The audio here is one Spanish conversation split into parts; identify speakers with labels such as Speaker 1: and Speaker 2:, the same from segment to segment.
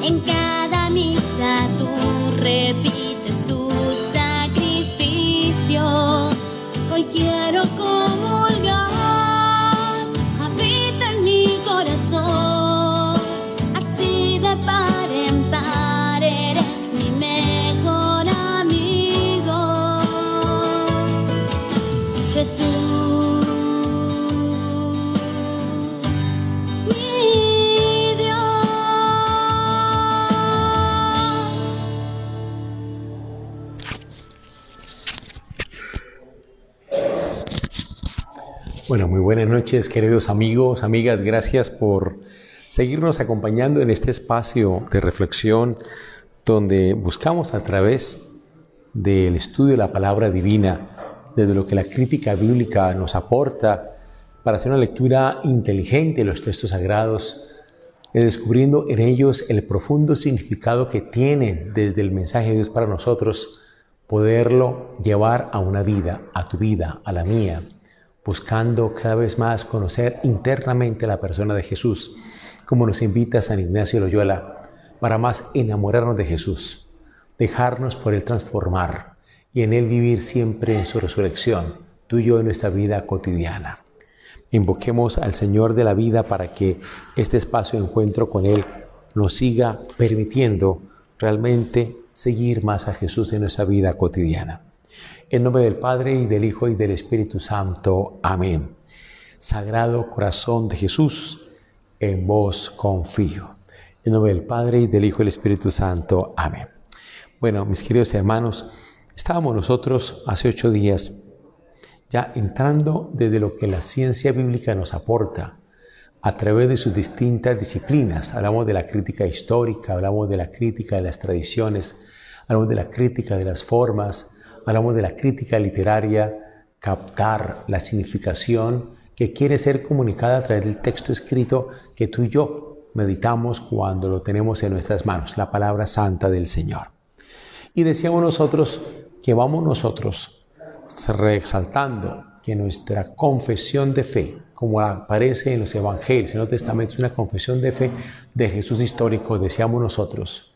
Speaker 1: En cada misa tú repites tu sacrificio. Hoy quiero comulgar, habita en mi corazón. Así de par en par eres mi mejor amigo, Jesús.
Speaker 2: Bueno, muy buenas noches, queridos amigos, amigas. Gracias por seguirnos acompañando en este espacio de reflexión donde buscamos a través del estudio de la palabra divina, desde lo que la crítica bíblica nos aporta, para hacer una lectura inteligente de los textos sagrados, descubriendo en ellos el profundo significado que tienen desde el mensaje de Dios para nosotros, poderlo llevar a una vida, a tu vida, a la mía, buscando cada vez más conocer internamente a la persona de Jesús, como nos invita San Ignacio de Loyola, para más enamorarnos de Jesús, dejarnos por Él transformar y en Él vivir siempre en su resurrección, tú y yo en nuestra vida cotidiana. Invoquemos al Señor de la vida para que este espacio de encuentro con Él nos siga permitiendo realmente seguir más a Jesús en nuestra vida cotidiana. En nombre del Padre, y del Hijo, y del Espíritu Santo. Amén. Sagrado Corazón de Jesús, en vos confío. En nombre del Padre, y del Hijo, y del Espíritu Santo. Amén. Bueno, mis queridos hermanos, estábamos nosotros hace 8 días ya entrando desde lo que la ciencia bíblica nos aporta a través de sus distintas disciplinas. Hablamos de la crítica histórica, hablamos de la crítica de las tradiciones, hablamos de la crítica de las formas, hablamos de la crítica literaria, captar la significación que quiere ser comunicada a través del texto escrito que tú y yo meditamos cuando lo tenemos en nuestras manos, la palabra santa del Señor. Y decíamos nosotros que vamos nosotros resaltando que nuestra confesión de fe, como aparece en los evangelios, en el Nuevo Testamento, es una confesión de fe de Jesús histórico, decíamos nosotros.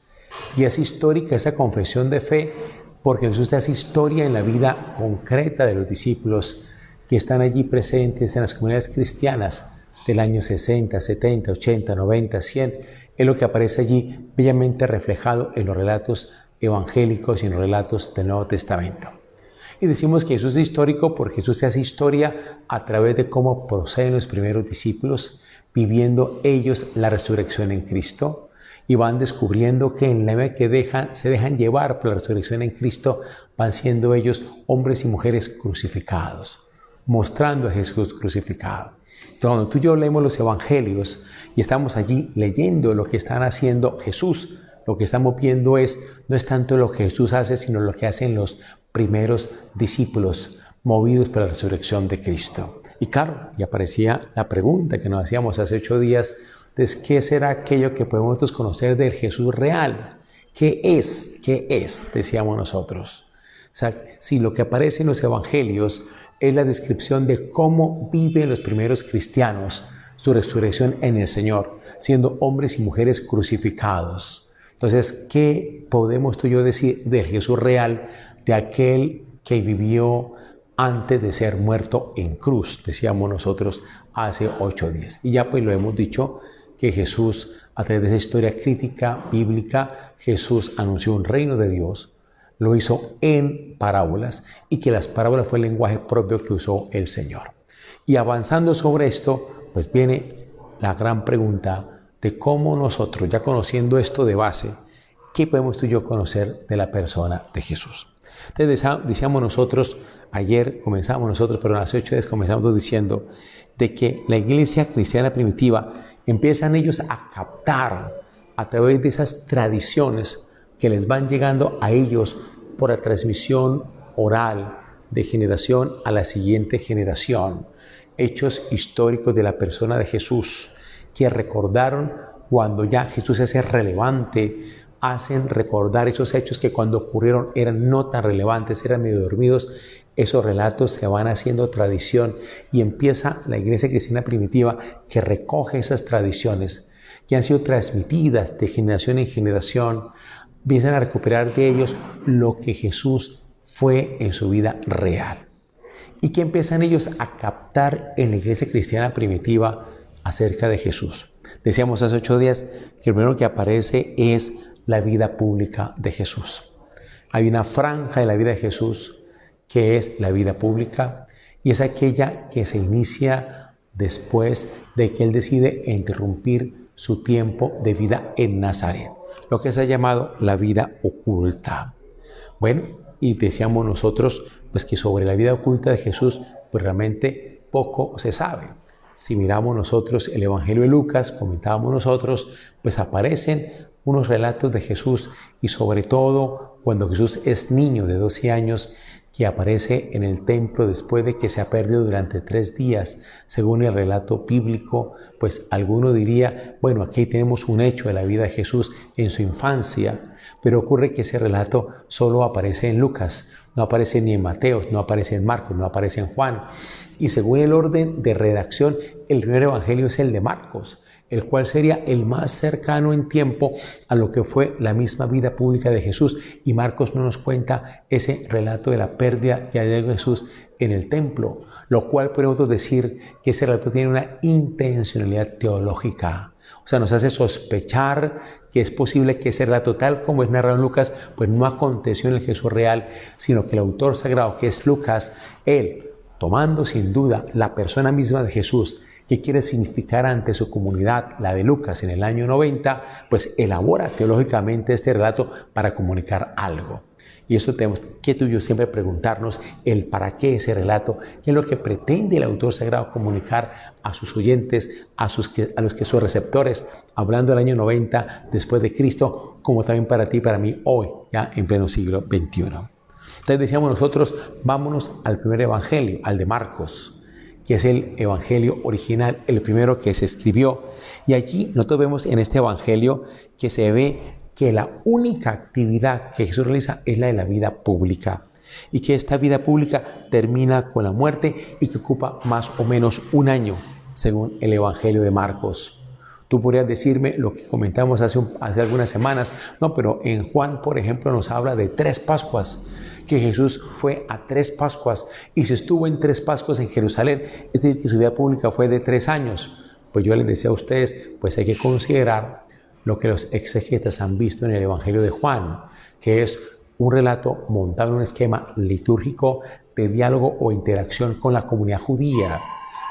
Speaker 2: Y es histórica esa confesión de fe porque Jesús hace historia en la vida concreta de los discípulos que están allí presentes en las comunidades cristianas del año 60, 70, 80, 90, 100. Es lo que aparece allí bellamente reflejado en los relatos evangélicos y en los relatos del Nuevo Testamento. Y decimos que Jesús es histórico porque Jesús hace historia a través de cómo proceden los primeros discípulos, viviendo ellos la resurrección en Cristo. Y van descubriendo que en la medida que se dejan llevar por la resurrección en Cristo, van siendo ellos hombres y mujeres crucificados, mostrando a Jesús crucificado. Entonces, cuando tú y yo leemos los evangelios y estamos allí leyendo lo que están haciendo Jesús, lo que estamos viendo no es tanto lo que Jesús hace, sino lo que hacen los primeros discípulos, movidos por la resurrección de Cristo. Y claro, y aparecía la pregunta que nos hacíamos hace 8 días, entonces, ¿qué será aquello que podemos nosotros conocer del Jesús real? ¿Qué es? ¿Qué es? Decíamos nosotros. O sea, si lo que aparece en los evangelios es la descripción de cómo viven los primeros cristianos su resurrección en el Señor, siendo hombres y mujeres crucificados. Entonces, ¿qué podemos tú y yo decir del Jesús real, de aquel que vivió antes de ser muerto en cruz? Decíamos nosotros hace 8 días. Y ya pues lo hemos dicho, que Jesús, a través de esa historia crítica bíblica, Jesús anunció un reino de Dios, lo hizo en parábolas y que las parábolas fue el lenguaje propio que usó el Señor. Y avanzando sobre esto, pues viene la gran pregunta de cómo nosotros, ya conociendo esto de base, ¿qué podemos tú y yo conocer de la persona de Jesús? Entonces decíamos nosotros, pero hace 8 días comenzamos diciendo de que la iglesia cristiana primitiva empiezan ellos a captar a través de esas tradiciones que les van llegando a ellos por la transmisión oral de generación a la siguiente generación. Hechos históricos de la persona de Jesús que recordaron cuando ya Jesús se hace relevante, hacen recordar esos hechos que cuando ocurrieron eran no tan relevantes, eran medio dormidos. Esos relatos se van haciendo tradición y empieza la iglesia cristiana primitiva que recoge esas tradiciones que han sido transmitidas de generación en generación, empiezan a recuperar de ellos lo que Jesús fue en su vida real. Y que empiezan ellos a captar en la iglesia cristiana primitiva acerca de Jesús. Decíamos hace 8 días que lo primero que aparece es la vida pública de Jesús. Hay una franja de la vida de Jesús que es la vida pública y es aquella que se inicia después de que Él decide interrumpir su tiempo de vida en Nazaret, lo que se ha llamado la vida oculta. Bueno, y decíamos nosotros pues que sobre la vida oculta de Jesús pues realmente poco se sabe. Si miramos nosotros el Evangelio de Lucas, comentábamos nosotros, pues aparecen unos relatos de Jesús y sobre todo cuando Jesús es niño de 12 años que aparece en el templo después de que se ha perdido durante 3 días, según el relato bíblico, pues alguno diría, bueno, aquí tenemos un hecho de la vida de Jesús en su infancia, pero ocurre que ese relato solo aparece en Lucas, no aparece ni en Mateo, no aparece en Marcos, no aparece en Juan. Y según el orden de redacción, el primer evangelio es el de Marcos, el cual sería el más cercano en tiempo a lo que fue la misma vida pública de Jesús. Y Marcos no nos cuenta ese relato de la pérdida y hallazgo de Jesús en el templo, lo cual podemos decir que ese relato tiene una intencionalidad teológica. O sea, nos hace sospechar que es posible que ese relato, tal como es narrado en Lucas, pues no aconteció en el Jesús real, sino que el autor sagrado, que es Lucas, él, tomando sin duda la persona misma de Jesús, que quiere significar ante su comunidad, la de Lucas en el año 90, pues elabora teológicamente este relato para comunicar algo. Y eso tenemos que tú y yo siempre preguntarnos el para qué ese relato, qué es lo que pretende el autor sagrado comunicar a sus oyentes, a los que son receptores, hablando del año 90 después de Cristo, como también para ti y para mí hoy, ya en pleno siglo XXI. Entonces decíamos nosotros, vámonos al primer evangelio, al de Marcos, que es el evangelio original, el primero que se escribió. Y allí nosotros vemos en este evangelio que se ve que la única actividad que Jesús realiza es la de la vida pública. Y que esta vida pública termina con la muerte y que ocupa más o menos 1 año, según el evangelio de Marcos. Tú podrías decirme lo que comentamos hace algunas semanas. No, pero en Juan, por ejemplo, nos habla de 3 Pascuas. Que Jesús fue a 3 Pascuas y se estuvo en 3 Pascuas en Jerusalén, es decir, que su vida pública fue de 3 años. Pues yo les decía a ustedes, pues hay que considerar lo que los exegetas han visto en el Evangelio de Juan, que es un relato montado en un esquema litúrgico de diálogo o interacción con la comunidad judía.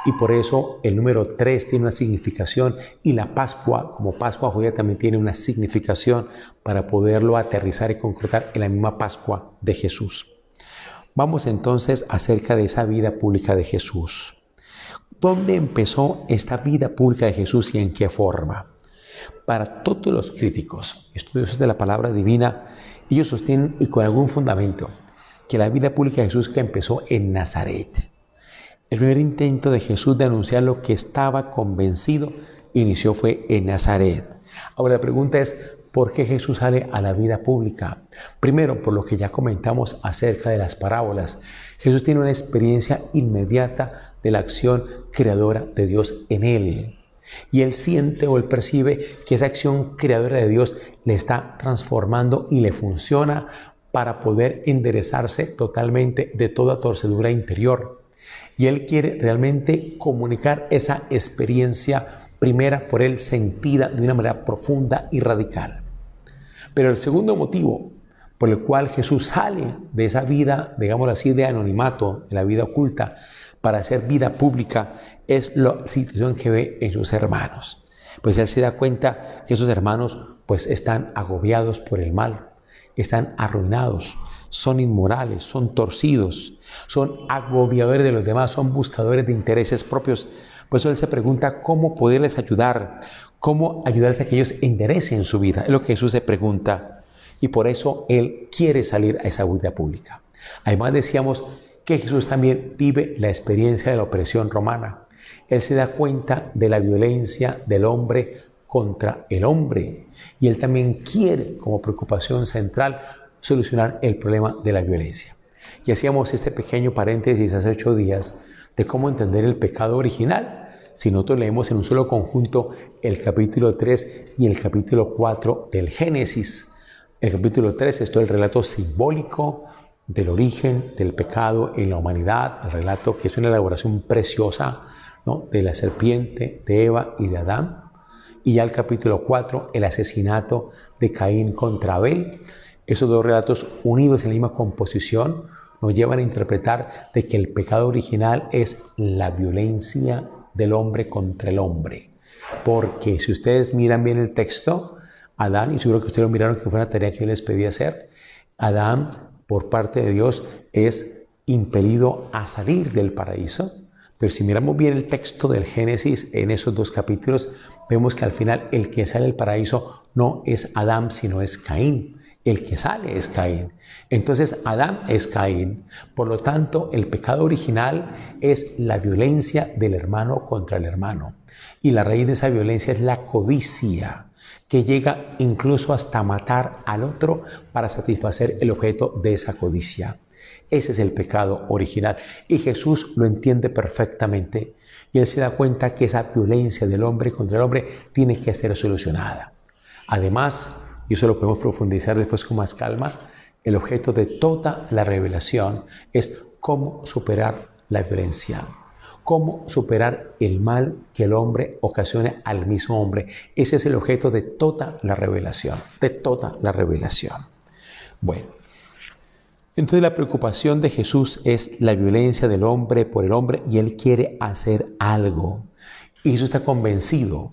Speaker 2: Y por eso el número 3 tiene una significación y la Pascua, como Pascua judía, también tiene una significación para poderlo aterrizar y concretar en la misma Pascua de Jesús. Vamos entonces acerca de esa vida pública de Jesús. ¿Dónde empezó esta vida pública de Jesús y en qué forma? Para todos los críticos, estudiosos de la palabra divina, ellos sostienen, y con algún fundamento, que la vida pública de Jesús que empezó en Nazaret. El primer intento de Jesús de anunciar lo que estaba convencido inició fue en Nazaret. Ahora la pregunta es, ¿por qué Jesús sale a la vida pública? Primero, por lo que ya comentamos acerca de las parábolas. Jesús tiene una experiencia inmediata de la acción creadora de Dios en él. Y él siente o él percibe que esa acción creadora de Dios le está transformando y le funciona para poder enderezarse totalmente de toda torcedura interior. Y él quiere realmente comunicar esa experiencia primera por él sentida de una manera profunda y radical. Pero el segundo motivo por el cual Jesús sale de esa vida, digámoslo así, de anonimato, de la vida oculta, para hacer vida pública, es la situación que ve en sus hermanos. Pues él se da cuenta que esos hermanos pues están agobiados por el mal, están arruinados, son inmorales, son torcidos, son agobiadores de los demás, son buscadores de intereses propios. Por eso él se pregunta cómo poderles ayudar, cómo ayudarles a que ellos enderecen su vida. Es lo que Jesús se pregunta y por eso él quiere salir a esa vida pública. Además decíamos que Jesús también vive la experiencia de la opresión romana. Él se da cuenta de la violencia del hombre contra el hombre y él también quiere como preocupación central solucionar el problema de la violencia. Y hacíamos este pequeño paréntesis hace 8 días de cómo entender el pecado original. Si nosotros leemos en un solo conjunto el capítulo 3 y el capítulo 4 del Génesis. El capítulo 3 es todo el relato simbólico del origen del pecado en la humanidad, el relato que es una elaboración preciosa, ¿no?, de la serpiente, de Eva y de Adán. Y ya el capítulo 4, el asesinato de Caín contra Abel. Esos dos relatos unidos en la misma composición nos llevan a interpretar de que el pecado original es la violencia del hombre contra el hombre. Porque si ustedes miran bien el texto, Adán, y seguro que ustedes lo miraron que fue una tarea que yo les pedí hacer, Adán, por parte de Dios, es impelido a salir del paraíso. Pero si miramos bien el texto del Génesis en esos 2 capítulos, vemos que al final el que sale del paraíso no es Adán, sino es Caín. El que sale es Caín. Entonces Adán es Caín. Por lo tanto, el pecado original es la violencia del hermano contra el hermano. Y la raíz de esa violencia es la codicia, que llega incluso hasta matar al otro para satisfacer el objeto de esa codicia. Ese es el pecado original. Y Jesús lo entiende perfectamente. Y él se da cuenta que esa violencia del hombre contra el hombre tiene que ser solucionada. Además, y eso lo podemos profundizar después con más calma, el objeto de toda la revelación es cómo superar la violencia, cómo superar el mal que el hombre ocasiona al mismo hombre. Ese es el objeto de toda la revelación, de toda la revelación. Bueno, entonces la preocupación de Jesús es la violencia del hombre por el hombre y él quiere hacer algo. Y Jesús está convencido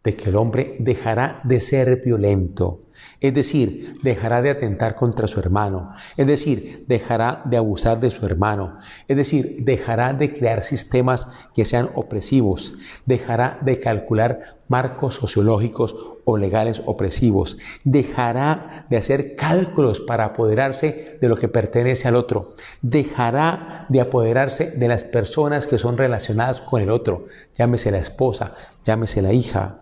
Speaker 2: de que el hombre dejará de ser violento, es decir, dejará de atentar contra su hermano, es decir, dejará de abusar de su hermano, es decir, dejará de crear sistemas que sean opresivos, dejará de calcular marcos sociológicos o legales opresivos, dejará de hacer cálculos para apoderarse de lo que pertenece al otro, dejará de apoderarse de las personas que son relacionadas con el otro, llámese la esposa, llámese la hija,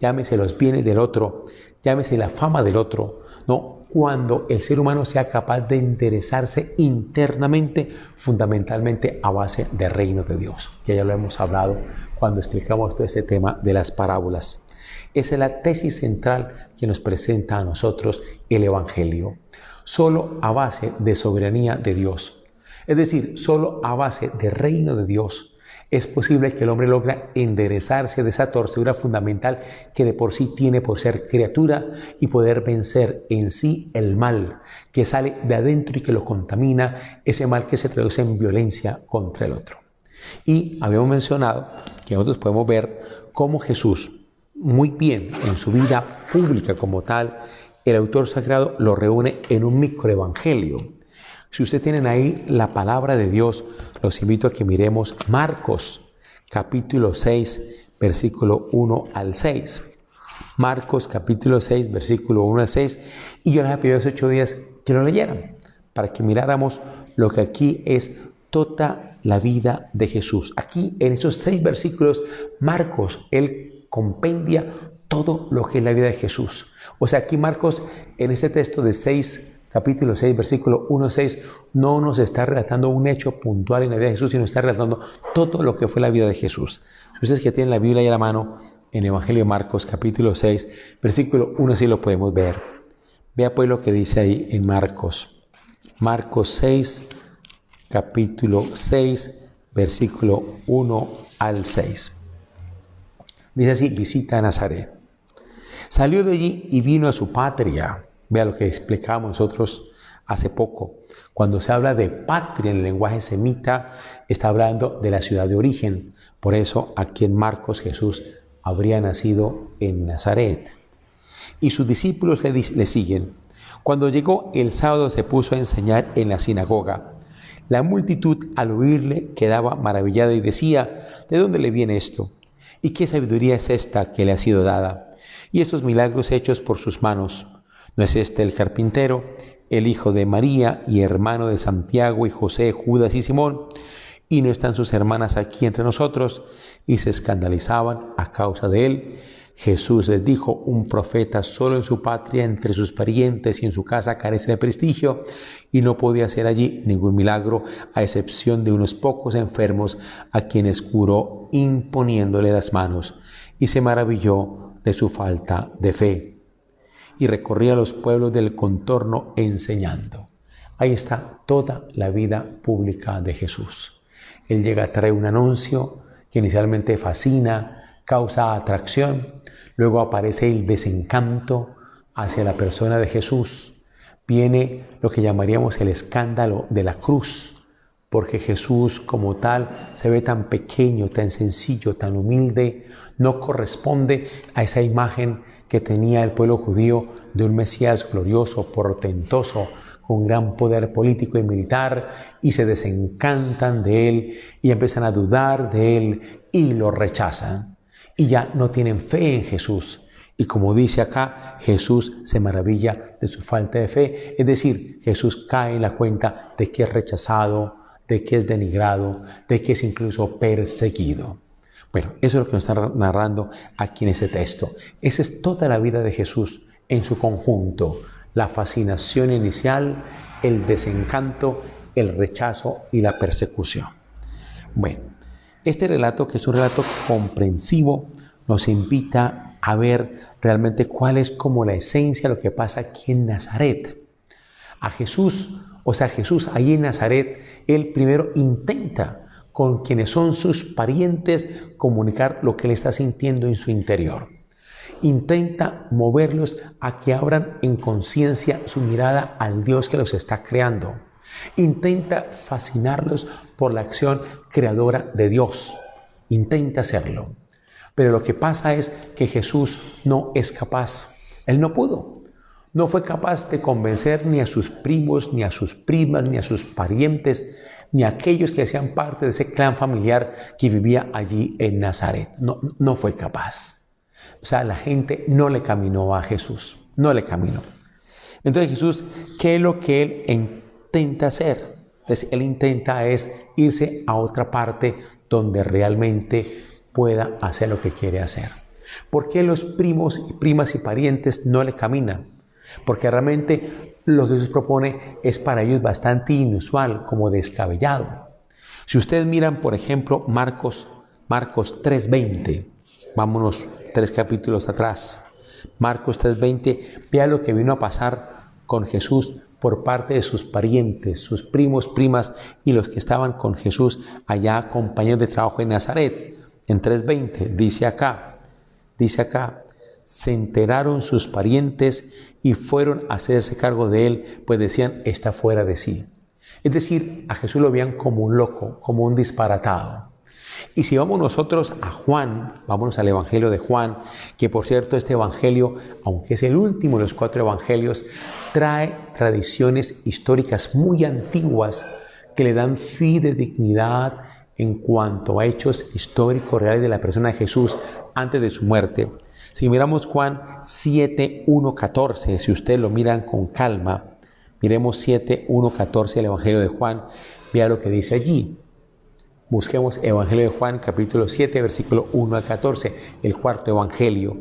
Speaker 2: llámese los bienes del otro, llámese la fama del otro. No, cuando el ser humano sea capaz de enderezarse internamente, fundamentalmente a base del reino de Dios. Que ya lo hemos hablado cuando explicamos todo este tema de las parábolas. Esa es la tesis central que nos presenta a nosotros el Evangelio. Solo a base de soberanía de Dios, es decir, solo a base del reino de Dios, es posible que el hombre logre enderezarse de esa torcedura fundamental que de por sí tiene por ser criatura y poder vencer en sí el mal que sale de adentro y que lo contamina, ese mal que se traduce en violencia contra el otro. Y habíamos mencionado que nosotros podemos ver cómo Jesús, muy bien en su vida pública como tal, el autor sagrado lo reúne en un microevangelio. Si ustedes tienen ahí la palabra de Dios, los invito a que miremos Marcos, capítulo 6, versículo 1 al 6. Marcos, capítulo 6, versículo 1 al 6. Y yo les he pedido hace 8 días que lo leyeran, para que miráramos lo que aquí es toda la vida de Jesús. Aquí, en esos 6 versículos, Marcos, él compendia todo lo que es la vida de Jesús. O sea, aquí Marcos, en este texto de 6 capítulo 6, versículo 1 a 6, no nos está relatando un hecho puntual en la vida de Jesús, sino está relatando todo lo que fue la vida de Jesús. Si ustedes que tienen la Biblia ahí a la mano, en Evangelio de Marcos, capítulo 6, versículo 1 así lo podemos ver. Vea pues lo que dice ahí en Marcos. Marcos 6, capítulo 6, versículo 1 al 6. Dice así, visita a Nazaret. Salió de allí y vino a su patria. Vea lo que explicábamos nosotros hace poco. Cuando se habla de patria en el lenguaje semita, está hablando de la ciudad de origen. Por eso aquí en Marcos Jesús habría nacido en Nazaret. Y sus discípulos le siguen. Cuando llegó el sábado se puso a enseñar en la sinagoga. La multitud al oírle quedaba maravillada y decía, ¿de dónde le viene esto? ¿Y qué sabiduría es esta que le ha sido dada? Y estos milagros hechos por sus manos. ¿No es este el carpintero, el hijo de María y hermano de Santiago y José, Judas y Simón? ¿Y no están sus hermanas aquí entre nosotros? Y se escandalizaban a causa de él. Jesús les dijo, un profeta solo en su patria, entre sus parientes y en su casa carece de prestigio, y no podía hacer allí ningún milagro, a excepción de unos pocos enfermos a quienes curó imponiéndole las manos, y se maravilló de su falta de fe. Y recorría los pueblos del contorno enseñando. Ahí está toda la vida pública de Jesús. Él llega, trae un anuncio que inicialmente fascina, causa atracción, luego aparece el desencanto hacia la persona de Jesús. Viene lo que llamaríamos el escándalo de la cruz, porque Jesús como tal se ve tan pequeño, tan sencillo, tan humilde, no corresponde a esa imagen que tenía el pueblo judío de un Mesías glorioso, portentoso, con gran poder político y militar, y se desencantan de él y empiezan a dudar de él y lo rechazan. Y ya no tienen fe en Jesús. Y como dice acá, Jesús se maravilla de su falta de fe. Es decir, Jesús cae en la cuenta de que es rechazado, de que es denigrado, de que es incluso perseguido. Bueno, eso es lo que nos está narrando aquí en este texto. Esa es toda la vida de Jesús en su conjunto. La fascinación inicial, el desencanto, el rechazo y la persecución. Bueno, este relato, que es un relato comprensivo, nos invita a ver realmente cuál es como la esencia de lo que pasa aquí en Nazaret. Jesús ahí en Nazaret, él primero intenta con quienes son sus parientes comunicar lo que él está sintiendo en su interior. Intenta moverlos a que abran en conciencia su mirada al Dios que los está creando. Intenta fascinarlos por la acción creadora de Dios. Intenta hacerlo. Pero lo que pasa es que Jesús no es capaz. Él no pudo. No fue capaz de convencer ni a sus primos, ni a sus primas, ni a sus parientes, ni a aquellos que hacían parte de ese clan familiar que vivía allí en Nazaret. No fue capaz. O sea, la gente no le caminó a Jesús. No le caminó. Entonces Jesús, ¿qué es lo que él intenta hacer? Entonces él intenta irse a otra parte donde realmente pueda hacer lo que quiere hacer. ¿Por qué los primos y primas y parientes no le caminan? Porque realmente lo que Jesús propone es para ellos bastante inusual, como descabellado. Si ustedes miran, por ejemplo, Marcos 3:20, vámonos 3 capítulos atrás. Marcos 3:20, vea lo que vino a pasar con Jesús por parte de sus parientes, sus primos, primas y los que estaban con Jesús allá compañeros de trabajo en Nazaret. En 3:20 dice acá, se enteraron sus parientes y fueron a hacerse cargo de él, pues decían, está fuera de sí. Es decir, a Jesús lo veían como un loco, como un disparatado. Y si vamos nosotros a Juan, vámonos al Evangelio de Juan, que por cierto este Evangelio, aunque es el último de los 4 Evangelios, trae tradiciones históricas muy antiguas que le dan fidedignidad en cuanto a hechos históricos reales de la persona de Jesús antes de su muerte. Si miramos Juan 7:1-14, si ustedes lo miran con calma, miremos 7:1-14 el Evangelio de Juan, vea lo que dice allí. Busquemos Evangelio de Juan, capítulo 7, versículo 1-14, el 4º Evangelio.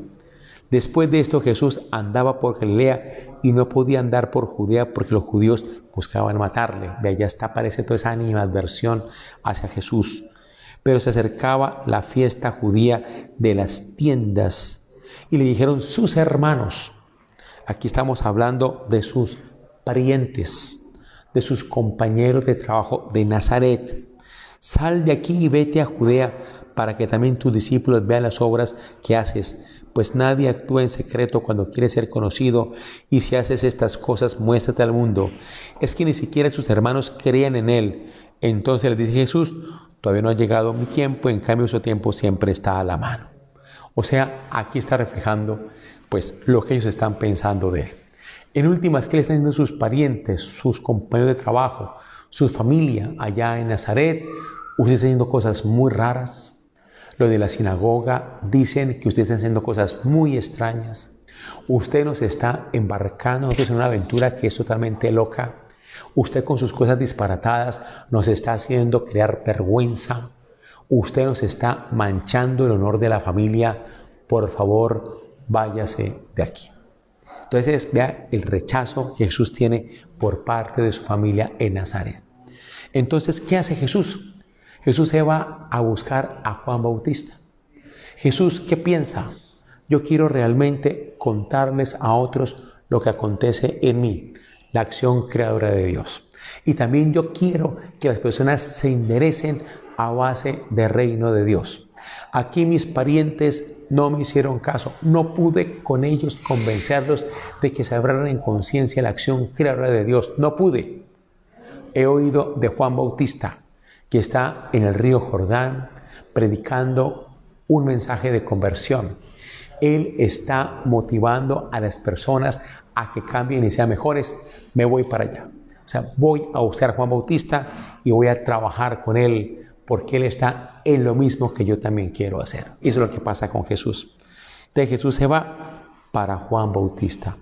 Speaker 2: Después de esto Jesús andaba por Galilea y no podía andar por Judea porque los judíos buscaban matarle. Ve, allá aparece toda esa animadversión hacia Jesús. Pero se acercaba la fiesta judía de las tiendas y le dijeron sus hermanos. Aquí estamos hablando de sus parientes, de sus compañeros de trabajo de Nazaret. Sal de aquí y vete a Judea, para que también tus discípulos vean las obras que haces. Pues nadie actúa en secreto cuando quiere ser conocido, y si haces estas cosas, muéstrate al mundo. Es que ni siquiera sus hermanos creían en él. Entonces les dice Jesús: todavía no ha llegado mi tiempo, en cambio su tiempo siempre está a la mano. O sea, aquí está reflejando pues lo que ellos están pensando de él. En últimas, ¿qué le están diciendo sus parientes, sus compañeros de trabajo, su familia allá en Nazaret? Usted está haciendo cosas muy raras. Lo de la sinagoga, dicen que usted está haciendo cosas muy extrañas. Usted nos está embarcando nosotros en una aventura que es totalmente loca. Usted con sus cosas disparatadas nos está haciendo crear vergüenza. Usted nos está manchando el honor de la familia. Por favor, váyase de aquí. Entonces, vea el rechazo que Jesús tiene por parte de su familia en Nazaret. Entonces, ¿qué hace Jesús? Jesús se va a buscar a Juan Bautista. Jesús, ¿qué piensa? Yo quiero realmente contarles a otros lo que acontece en mí, la acción creadora de Dios. Y también yo quiero que las personas se enderecen a base del reino de Dios. Aquí mis parientes no me hicieron caso. No pude con ellos convencerlos de que se abrieran en conciencia la acción creadora de Dios. No pude. He oído de Juan Bautista, que está en el río Jordán predicando un mensaje de conversión. Él está motivando a las personas a que cambien y sean mejores. Me voy para allá. O sea, voy a buscar a Juan Bautista y voy a trabajar con él, porque él está en lo mismo que yo también quiero hacer. Eso es lo que pasa con Jesús. Entonces Jesús se va para Juan Bautista,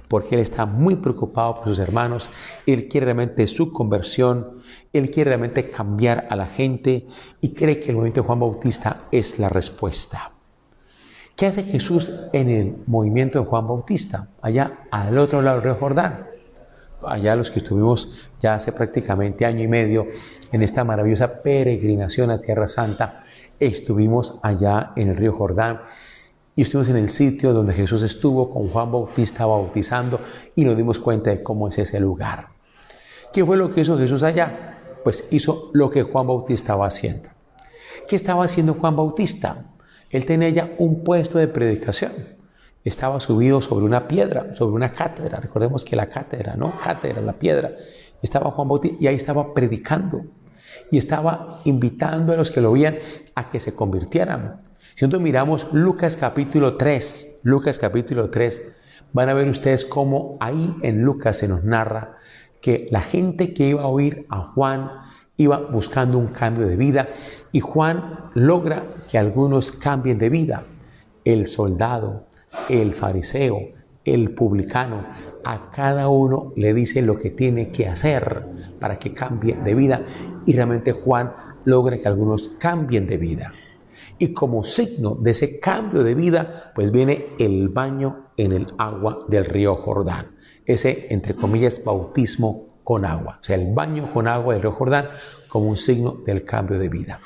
Speaker 2: porque él está muy preocupado por sus hermanos. Él quiere realmente su conversión, él quiere realmente cambiar a la gente y cree que el movimiento de Juan Bautista es la respuesta. ¿Qué hace Jesús en el movimiento de Juan Bautista? Allá al otro lado del río Jordán. Allá los que estuvimos ya hace prácticamente año y medio en esta maravillosa peregrinación a Tierra Santa, estuvimos allá en el río Jordán y estuvimos en el sitio donde Jesús estuvo con Juan Bautista bautizando y nos dimos cuenta de cómo es ese lugar. ¿Qué fue lo que hizo Jesús allá? Pues hizo lo que Juan Bautista estaba haciendo. ¿Qué estaba haciendo Juan Bautista? Él tenía ya un puesto de predicación. Estaba subido sobre una piedra, sobre una cátedra. Recordemos que la cátedra, ¿no? Cátedra, la piedra. Estaba Juan Bautista y ahí estaba predicando. Y estaba invitando a los que lo veían a que se convirtieran. Si nosotros miramos Lucas capítulo 3, van a ver ustedes cómo ahí en Lucas se nos narra que la gente que iba a oír a Juan iba buscando un cambio de vida y Juan logra que algunos cambien de vida. El soldado, el fariseo, el publicano, a cada uno le dice lo que tiene que hacer para que cambie de vida y realmente Juan logra que algunos cambien de vida. Y como signo de ese cambio de vida, pues viene el baño en el agua del río Jordán. Ese, entre comillas, bautismo con agua. O sea, el baño con agua del río Jordán como un signo del cambio de vida.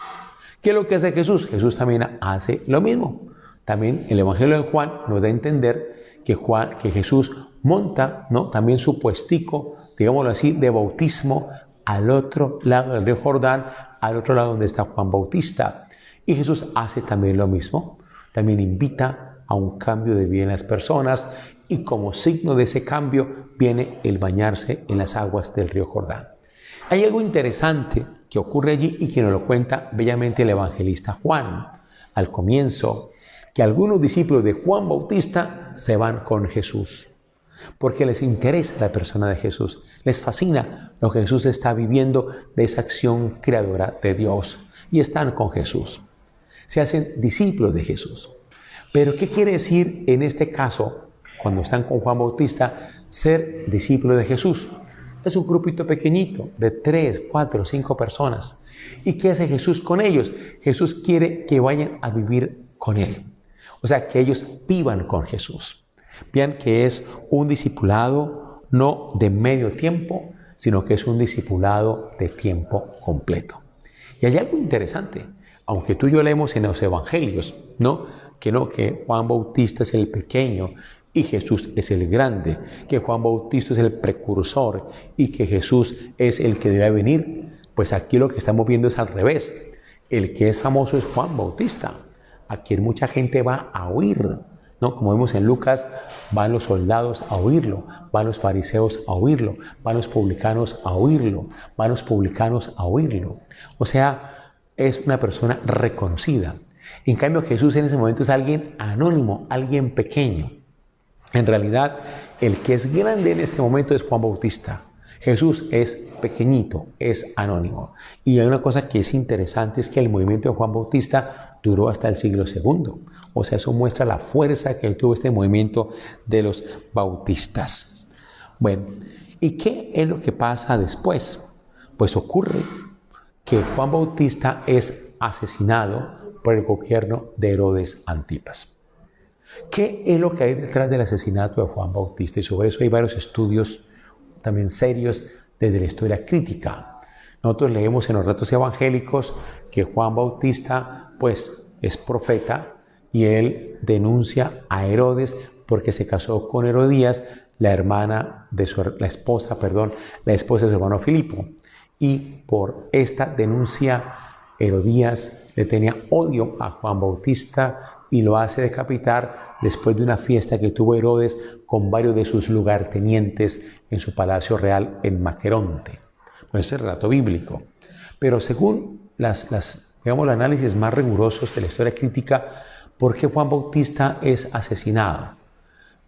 Speaker 2: ¿Qué es lo que hace Jesús? Jesús también hace lo mismo. También el Evangelio de Juan nos da a entender que Jesús monta, ¿no?, también su puestico, digámoslo así, de bautismo al otro lado del río Jordán, al otro lado donde está Juan Bautista. Y Jesús hace también lo mismo. También invita a un cambio de vida en las personas y como signo de ese cambio viene el bañarse en las aguas del río Jordán. Hay algo interesante que ocurre allí y que nos lo cuenta bellamente el evangelista Juan. Al comienzo, que algunos discípulos de Juan Bautista se van con Jesús, porque les interesa la persona de Jesús, les fascina lo que Jesús está viviendo de esa acción creadora de Dios y están con Jesús. Se hacen discípulos de Jesús. Pero ¿qué quiere decir en este caso, cuando están con Juan Bautista, ser discípulo de Jesús? Es un grupito pequeñito de 3, 4, 5 personas. ¿Y qué hace Jesús con ellos? Jesús quiere que vayan a vivir con Él. O sea, que ellos vivan con Jesús. Vean que es un discipulado no de medio tiempo, sino que es un discipulado de tiempo completo. Y hay algo interesante, aunque tú y yo leemos en los evangelios, ¿no? Que Juan Bautista es el pequeño y Jesús es el grande, que Juan Bautista es el precursor y que Jesús es el que debe venir. Pues aquí lo que estamos viendo es al revés. El que es famoso es Juan Bautista, a quien mucha gente va a oír, ¿no? Como vemos en Lucas, van los soldados a oírlo, van los fariseos a oírlo, van los publicanos a oírlo, van los publicanos a oírlo. O sea, es una persona reconocida. En cambio, Jesús en ese momento es alguien anónimo, alguien pequeño. En realidad, el que es grande en este momento es Juan Bautista. Jesús es pequeñito, es anónimo. Y hay una cosa que es interesante, es que el movimiento de Juan Bautista duró hasta el siglo II. O sea, eso muestra la fuerza que tuvo este movimiento de los bautistas. Bueno, ¿y qué es lo que pasa después? Pues ocurre que Juan Bautista es asesinado por el gobierno de Herodes Antipas. ¿Qué es lo que hay detrás del asesinato de Juan Bautista? Y sobre eso hay varios estudios también serios desde la historia crítica. Nosotros leemos en los relatos evangélicos que Juan Bautista pues es profeta y él denuncia a Herodes porque se casó con Herodías, la esposa de su hermano Filipo. Y por esta denuncia Herodías le tenía odio a Juan Bautista y lo hace decapitar después de una fiesta que tuvo Herodes con varios de sus lugartenientes en su palacio real en Maqueronte. Bueno, ese es el relato bíblico. Pero según los análisis más rigurosos de la historia crítica, ¿por qué Juan Bautista es asesinado?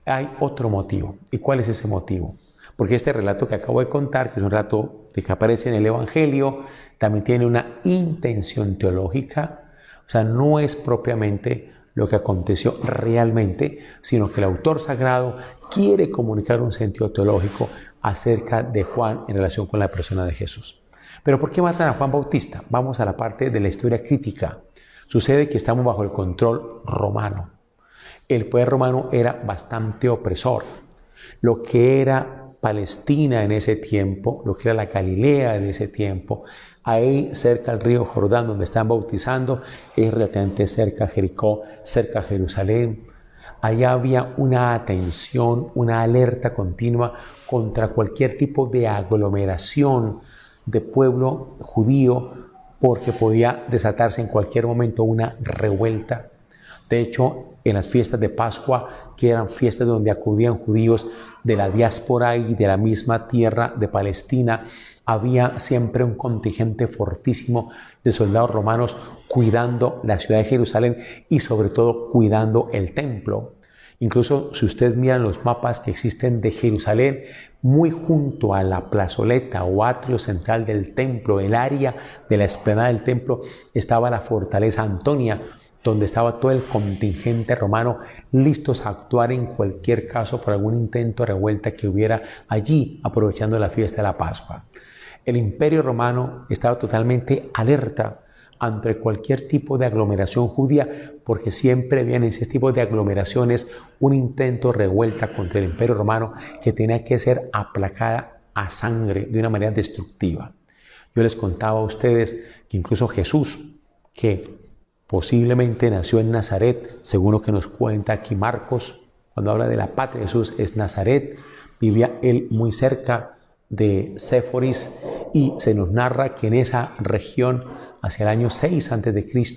Speaker 2: Hay otro motivo. ¿Y cuál es ese motivo? Porque este relato que acabo de contar, que es un relato que aparece en el Evangelio, también tiene una intención teológica. O sea, no es propiamente lo que aconteció realmente, sino que el autor sagrado quiere comunicar un sentido teológico acerca de Juan en relación con la persona de Jesús. Pero ¿por qué matan a Juan Bautista? Vamos a la parte de la historia crítica. Sucede que estamos bajo el control romano. El poder romano era bastante opresor. Lo que era Palestina en ese tiempo, lo que era la Galilea en ese tiempo, ahí cerca del río Jordán donde están bautizando, es relativamente cerca a Jericó, cerca a Jerusalén. Allá había una atención, una alerta continua contra cualquier tipo de aglomeración de pueblo judío, porque podía desatarse en cualquier momento una revuelta. De hecho, en las fiestas de Pascua, que eran fiestas donde acudían judíos de la diáspora y de la misma tierra de Palestina, había siempre un contingente fortísimo de soldados romanos cuidando la ciudad de Jerusalén y sobre todo cuidando el templo. Incluso si ustedes miran los mapas que existen de Jerusalén, muy junto a la plazoleta o atrio central del templo, el área de la explanada del templo, estaba la fortaleza Antonia, donde estaba todo el contingente romano listos a actuar en cualquier caso por algún intento de revuelta que hubiera allí, aprovechando la fiesta de la Pascua. El Imperio Romano estaba totalmente alerta ante cualquier tipo de aglomeración judía, porque siempre había en ese tipo de aglomeraciones un intento de revuelta contra el Imperio Romano que tenía que ser aplacada a sangre de una manera destructiva. Yo les contaba a ustedes que incluso Jesús, que posiblemente nació en Nazaret, según lo que nos cuenta aquí Marcos, cuando habla de la patria de Jesús es Nazaret, vivía él muy cerca de Séforis y se nos narra que en esa región hacia el año 6 a.C.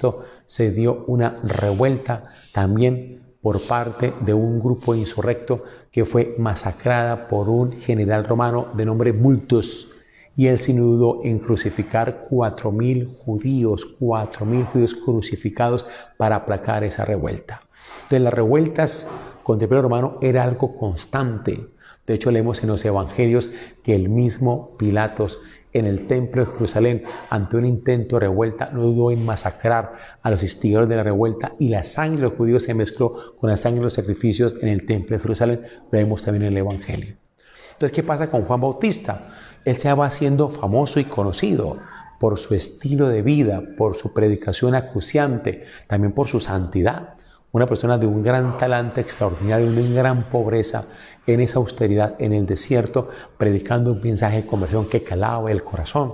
Speaker 2: se dio una revuelta también por parte de un grupo insurrecto que fue masacrada por un general romano de nombre Multus, y él sin dudó en crucificar 4.000 judíos crucificados para aplacar esa revuelta. Entonces las revueltas contra el Imperio Romano era algo constante. De hecho, leemos en los evangelios que el mismo Pilatos en el templo de Jerusalén, ante un intento de revuelta, no dudó en masacrar a los instigadores de la revuelta, y la sangre de los judíos se mezcló con la sangre de los sacrificios en el templo de Jerusalén. Lo vemos también en el evangelio. Entonces, ¿qué pasa con Juan Bautista? Él se va haciendo famoso y conocido por su estilo de vida, por su predicación acuciante, también por su santidad. Una persona de un gran talante extraordinario, de una gran pobreza, en esa austeridad, en el desierto, predicando un mensaje de conversión que calaba el corazón.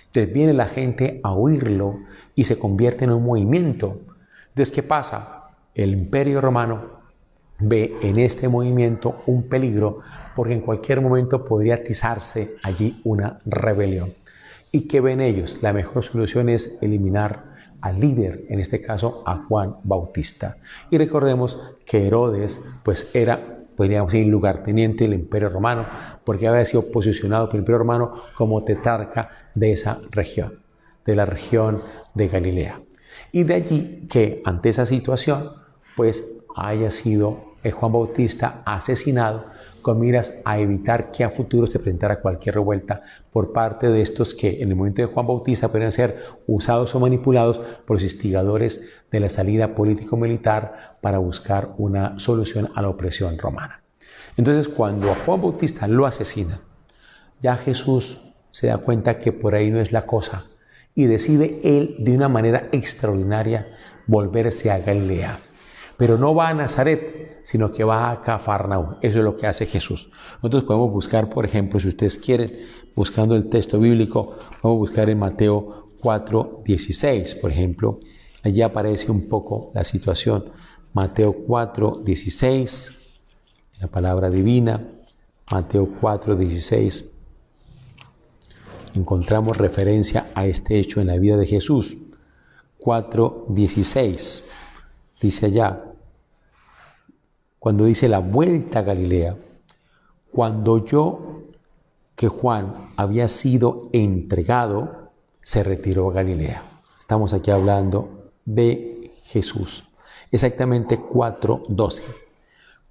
Speaker 2: Entonces viene la gente a oírlo y se convierte en un movimiento. Entonces, ¿qué pasa? El Imperio Romano ve en este movimiento un peligro, porque en cualquier momento podría atizarse allí una rebelión. ¿Y qué ven ellos? La mejor solución es eliminar al líder, en este caso a Juan Bautista. Y recordemos que Herodes pues era, podríamos decir, lugarteniente del Imperio Romano, porque había sido posicionado por el Imperio Romano como tetrarca de esa región, de la región de Galilea. Y de allí que ante esa situación pues haya sido Juan Bautista asesinado con miras a evitar que a futuro se presentara cualquier revuelta por parte de estos que en el momento de Juan Bautista podrían ser usados o manipulados por los instigadores de la salida político-militar para buscar una solución a la opresión romana. Entonces, cuando a Juan Bautista lo asesinan, ya Jesús se da cuenta que por ahí no es la cosa y decide él de una manera extraordinaria volverse a Galilea. Pero no va a Nazaret, sino que va a Cafarnaúm. Eso es lo que hace Jesús. Nosotros podemos buscar, por ejemplo, si ustedes quieren, buscando el texto bíblico, podemos buscar en Mateo 4:16, por ejemplo. Allí aparece un poco la situación. Mateo 4:16, la palabra divina. Mateo 4:16. Encontramos referencia a este hecho en la vida de Jesús. 4:16. Dice allá, cuando dice la vuelta a Galilea, cuando oyó que Juan había sido entregado, se retiró a Galilea. Estamos aquí hablando de Jesús. Exactamente 4:12.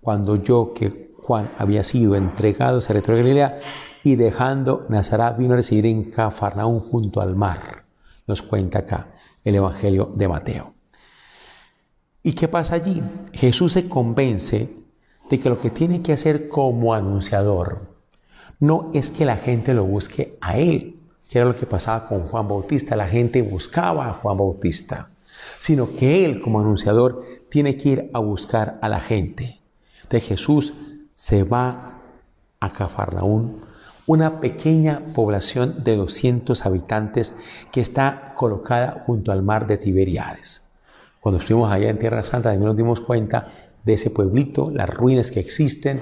Speaker 2: Cuando oyó que Juan había sido entregado, se retiró a Galilea y dejando Nazaret vino a residir en Cafarnaúm junto al mar. Nos cuenta acá el Evangelio de Mateo. ¿Y qué pasa allí? Jesús se convence de que lo que tiene que hacer como anunciador no es que la gente lo busque a él, que era lo que pasaba con Juan Bautista. La gente buscaba a Juan Bautista, sino que él como anunciador tiene que ir a buscar a la gente. Entonces Jesús se va a Cafarnaúm, una pequeña población de 200 habitantes que está colocada junto al mar de Tiberíades. Cuando estuvimos allá en Tierra Santa también nos dimos cuenta de ese pueblito, las ruinas que existen.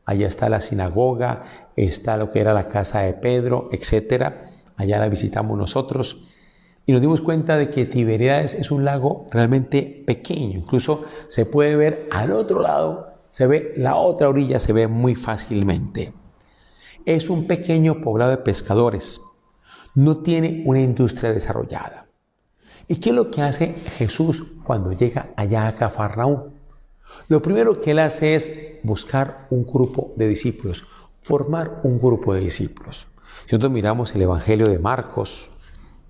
Speaker 2: Allá está la sinagoga, está lo que era la casa de Pedro, etc. Allá la visitamos nosotros y nos dimos cuenta de que Tiberíades es un lago realmente pequeño. Incluso se puede ver al otro lado, se ve la otra orilla, se ve muy fácilmente. Es un pequeño poblado de pescadores. No tiene una industria desarrollada. ¿Y qué es lo que hace Jesús cuando llega allá a Cafarnaúm? Lo primero que él hace es buscar un grupo de discípulos, formar un grupo de discípulos. Si nosotros miramos el Evangelio de Marcos,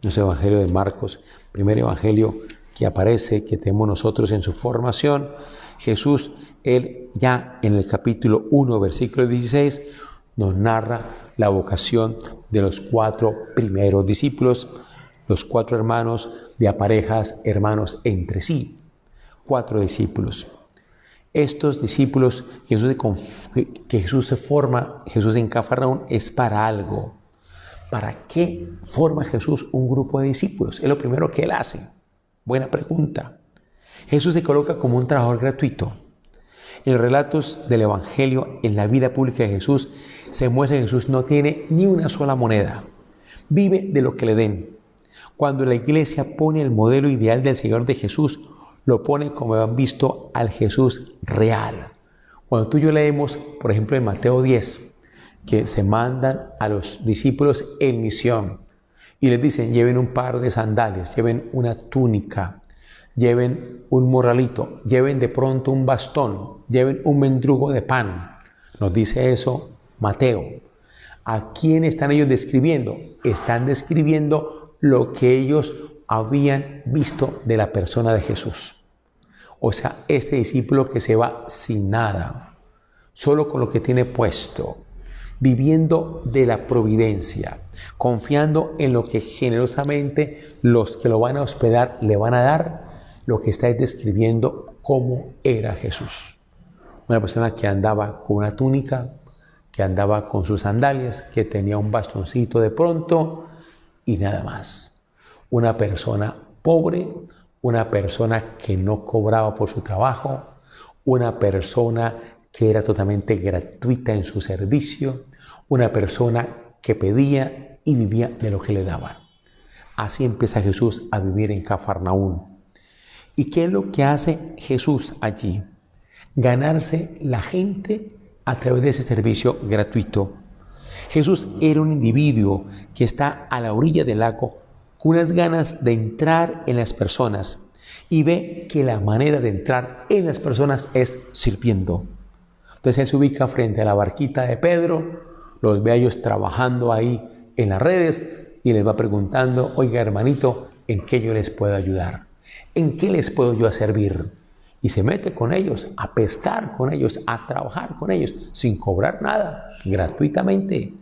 Speaker 2: nuestro Evangelio de Marcos, primer Evangelio que aparece, que tenemos nosotros en su formación, Jesús, él ya en el capítulo 1, versículo 16, nos narra la vocación de los 4 primeros discípulos, los 4 hermanos de a parejas, hermanos entre sí, 4 discípulos. Estos discípulos que Jesús se forma, Jesús en Cafarnaúm, es para algo. ¿Para qué forma Jesús un grupo de discípulos? Es lo primero que él hace. Buena pregunta. Jesús se coloca como un trabajador gratuito. En los relatos del Evangelio, en la vida pública de Jesús, se muestra que Jesús no tiene ni una sola moneda. Vive de lo que le den. Cuando la iglesia pone el modelo ideal del Señor de Jesús, lo pone como han visto al Jesús real. Cuando tú y yo leemos, por ejemplo, en Mateo 10, que se mandan a los discípulos en misión y les dicen, lleven un par de sandalias, lleven una túnica, lleven un morralito, lleven de pronto un bastón, lleven un mendrugo de pan. Nos dice eso Mateo. ¿A quién están ellos describiendo? Están describiendo lo que ellos habían visto de la persona de Jesús. O sea, este discípulo que se va sin nada, solo con lo que tiene puesto, viviendo de la providencia, confiando en lo que generosamente los que lo van a hospedar le van a dar, lo que está describiendo cómo era Jesús. Una persona que andaba con una túnica, que andaba con sus sandalias, que tenía un bastoncito de pronto y nada más. Una persona pobre, una persona que no cobraba por su trabajo, una persona que era totalmente gratuita en su servicio, una persona que pedía y vivía de lo que le daban. Así empieza Jesús a vivir en Cafarnaún. ¿Y qué es lo que hace Jesús allí? Ganarse la gente a través de ese servicio gratuito. Jesús era un individuo que está a la orilla del lago con unas ganas de entrar en las personas y ve que la manera de entrar en las personas es sirviendo. Entonces él se ubica frente a la barquita de Pedro, los ve a ellos trabajando ahí en las redes y les va preguntando: oiga, hermanito, ¿en qué yo les puedo ayudar? ¿En qué les puedo yo servir? Y se mete con ellos, a pescar con ellos, a trabajar con ellos, sin cobrar nada, gratuitamente.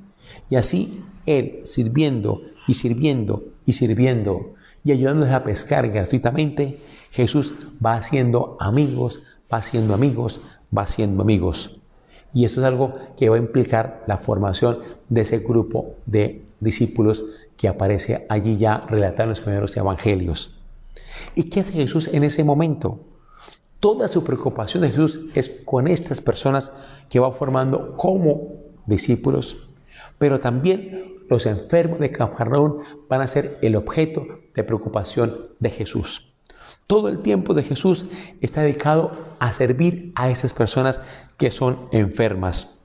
Speaker 2: Y así él sirviendo y sirviendo y sirviendo y ayudándoles a pescar gratuitamente, Jesús va haciendo amigos, va haciendo amigos, va haciendo amigos. Y esto es algo que va a implicar la formación de ese grupo de discípulos que aparece allí ya relatado en los primeros evangelios. ¿Y qué hace Jesús en ese momento? Toda su preocupación de Jesús es con estas personas que va formando como discípulos, pero también los enfermos de Cafarnaún van a ser el objeto de preocupación de Jesús. Todo el tiempo de Jesús está dedicado a servir a esas personas que son enfermas.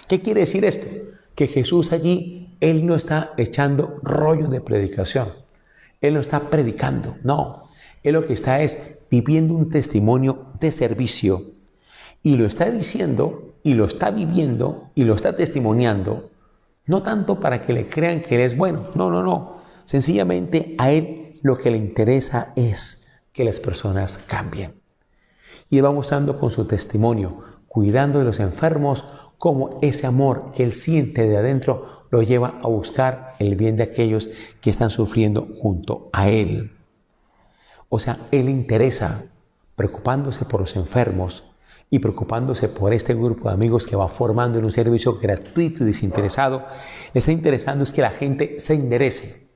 Speaker 2: ¿Qué quiere decir esto? Que Jesús allí, Él no está echando rollo de predicación. Él no está predicando, no. Él lo que está es viviendo un testimonio de servicio. Y lo está diciendo, y lo está viviendo, y lo está testimoniando, no tanto para que le crean que Él es bueno, no. Sencillamente a Él lo que le interesa es que las personas cambien. Y Él va mostrando con su testimonio, cuidando de los enfermos, cómo ese amor que Él siente de adentro lo lleva a buscar el bien de aquellos que están sufriendo junto a Él. O sea, Él le interesa, preocupándose por los enfermos y preocupándose por este grupo de amigos que va formando en un servicio gratuito y desinteresado. Le está interesando es que la gente se enderece,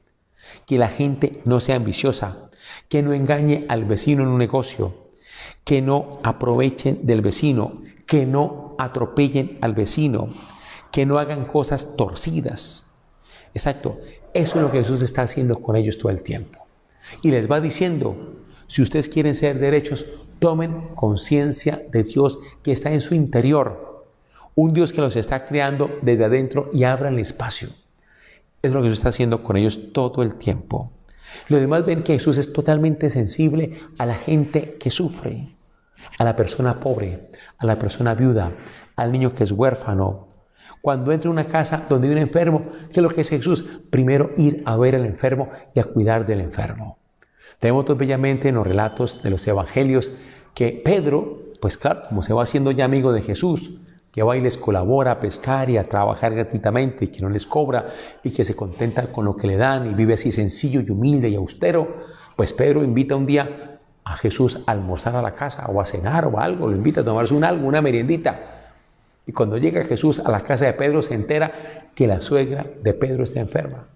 Speaker 2: que la gente no sea ambiciosa, que no engañe al vecino en un negocio, que no aprovechen del vecino, que no atropellen al vecino, que no hagan cosas torcidas. Exacto, eso es lo que Jesús está haciendo con ellos todo el tiempo. Y les va diciendo: si ustedes quieren ser derechos, tomen conciencia de Dios que está en su interior. Un Dios que los está creando desde adentro y abran el espacio. Es lo que Jesús está haciendo con ellos todo el tiempo. Los demás ven que Jesús es totalmente sensible a la gente que sufre, a la persona pobre, a la persona viuda, al niño que es huérfano. Cuando entra en una casa donde hay un enfermo, ¿qué es lo que hace Jesús? Primero ir a ver al enfermo y a cuidar del enfermo. Tenemos bellamente en los relatos de los evangelios que Pedro, pues claro, como se va haciendo ya amigo de Jesús, que va y les colabora a pescar y a trabajar gratuitamente y que no les cobra y que se contenta con lo que le dan y vive así sencillo y humilde y austero, pues Pedro invita un día a Jesús a almorzar a la casa o a cenar o algo, lo invita a tomarse una meriendita. Y cuando llega Jesús a la casa de Pedro se entera que la suegra de Pedro está enferma.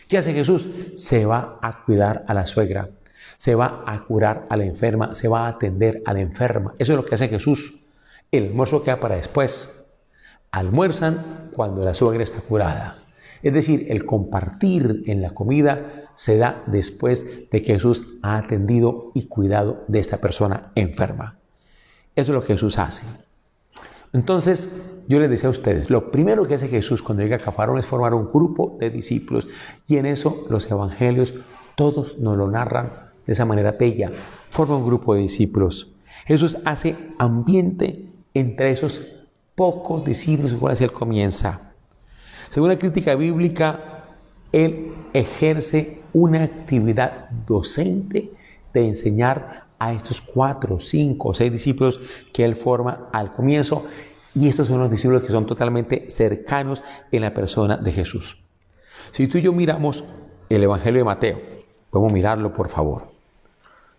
Speaker 2: ¿Qué hace Jesús? Se va a cuidar a la suegra, se va a curar a la enferma, se va a atender a la enferma. Eso es lo que hace Jesús. El almuerzo queda para después. Almuerzan cuando la suegra está curada. Es decir, el compartir en la comida se da después de que Jesús ha atendido y cuidado de esta persona enferma. Eso es lo que Jesús hace. Entonces, yo les decía a ustedes, lo primero que hace Jesús cuando llega a Cafarnaún es formar un grupo de discípulos. Y en eso los evangelios todos nos lo narran de esa manera bella. Forma un grupo de discípulos. Jesús hace ambiente entre esos pocos discípulos con los que Él comienza. Según la crítica bíblica, Él ejerce una actividad docente de enseñar a estos 4, 5 o 6 discípulos que Él forma al comienzo. Y estos son los discípulos que son totalmente cercanos en la persona de Jesús. Si tú y yo miramos el Evangelio de Mateo, podemos mirarlo por favor.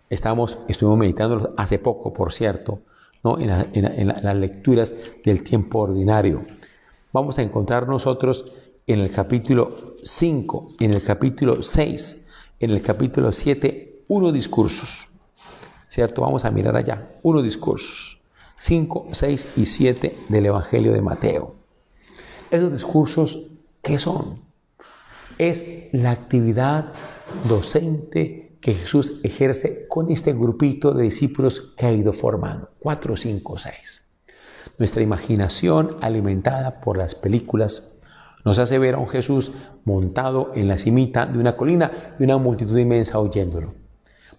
Speaker 2: Estuvimos meditando hace poco, por cierto, ¿no? en las lecturas del tiempo ordinario. Vamos a encontrar nosotros en el capítulo 5, en el capítulo 6, en el capítulo 7, unos discursos, ¿cierto? Vamos a mirar allá, unos discursos, 5, 6 y 7 del Evangelio de Mateo. Esos discursos, ¿qué son? Es la actividad docente que Jesús ejerce con este grupito de discípulos que ha ido formando, 4, 5, 6. Nuestra imaginación, alimentada por las películas, nos hace ver a un Jesús montado en la cimita de una colina y una multitud inmensa oyéndolo.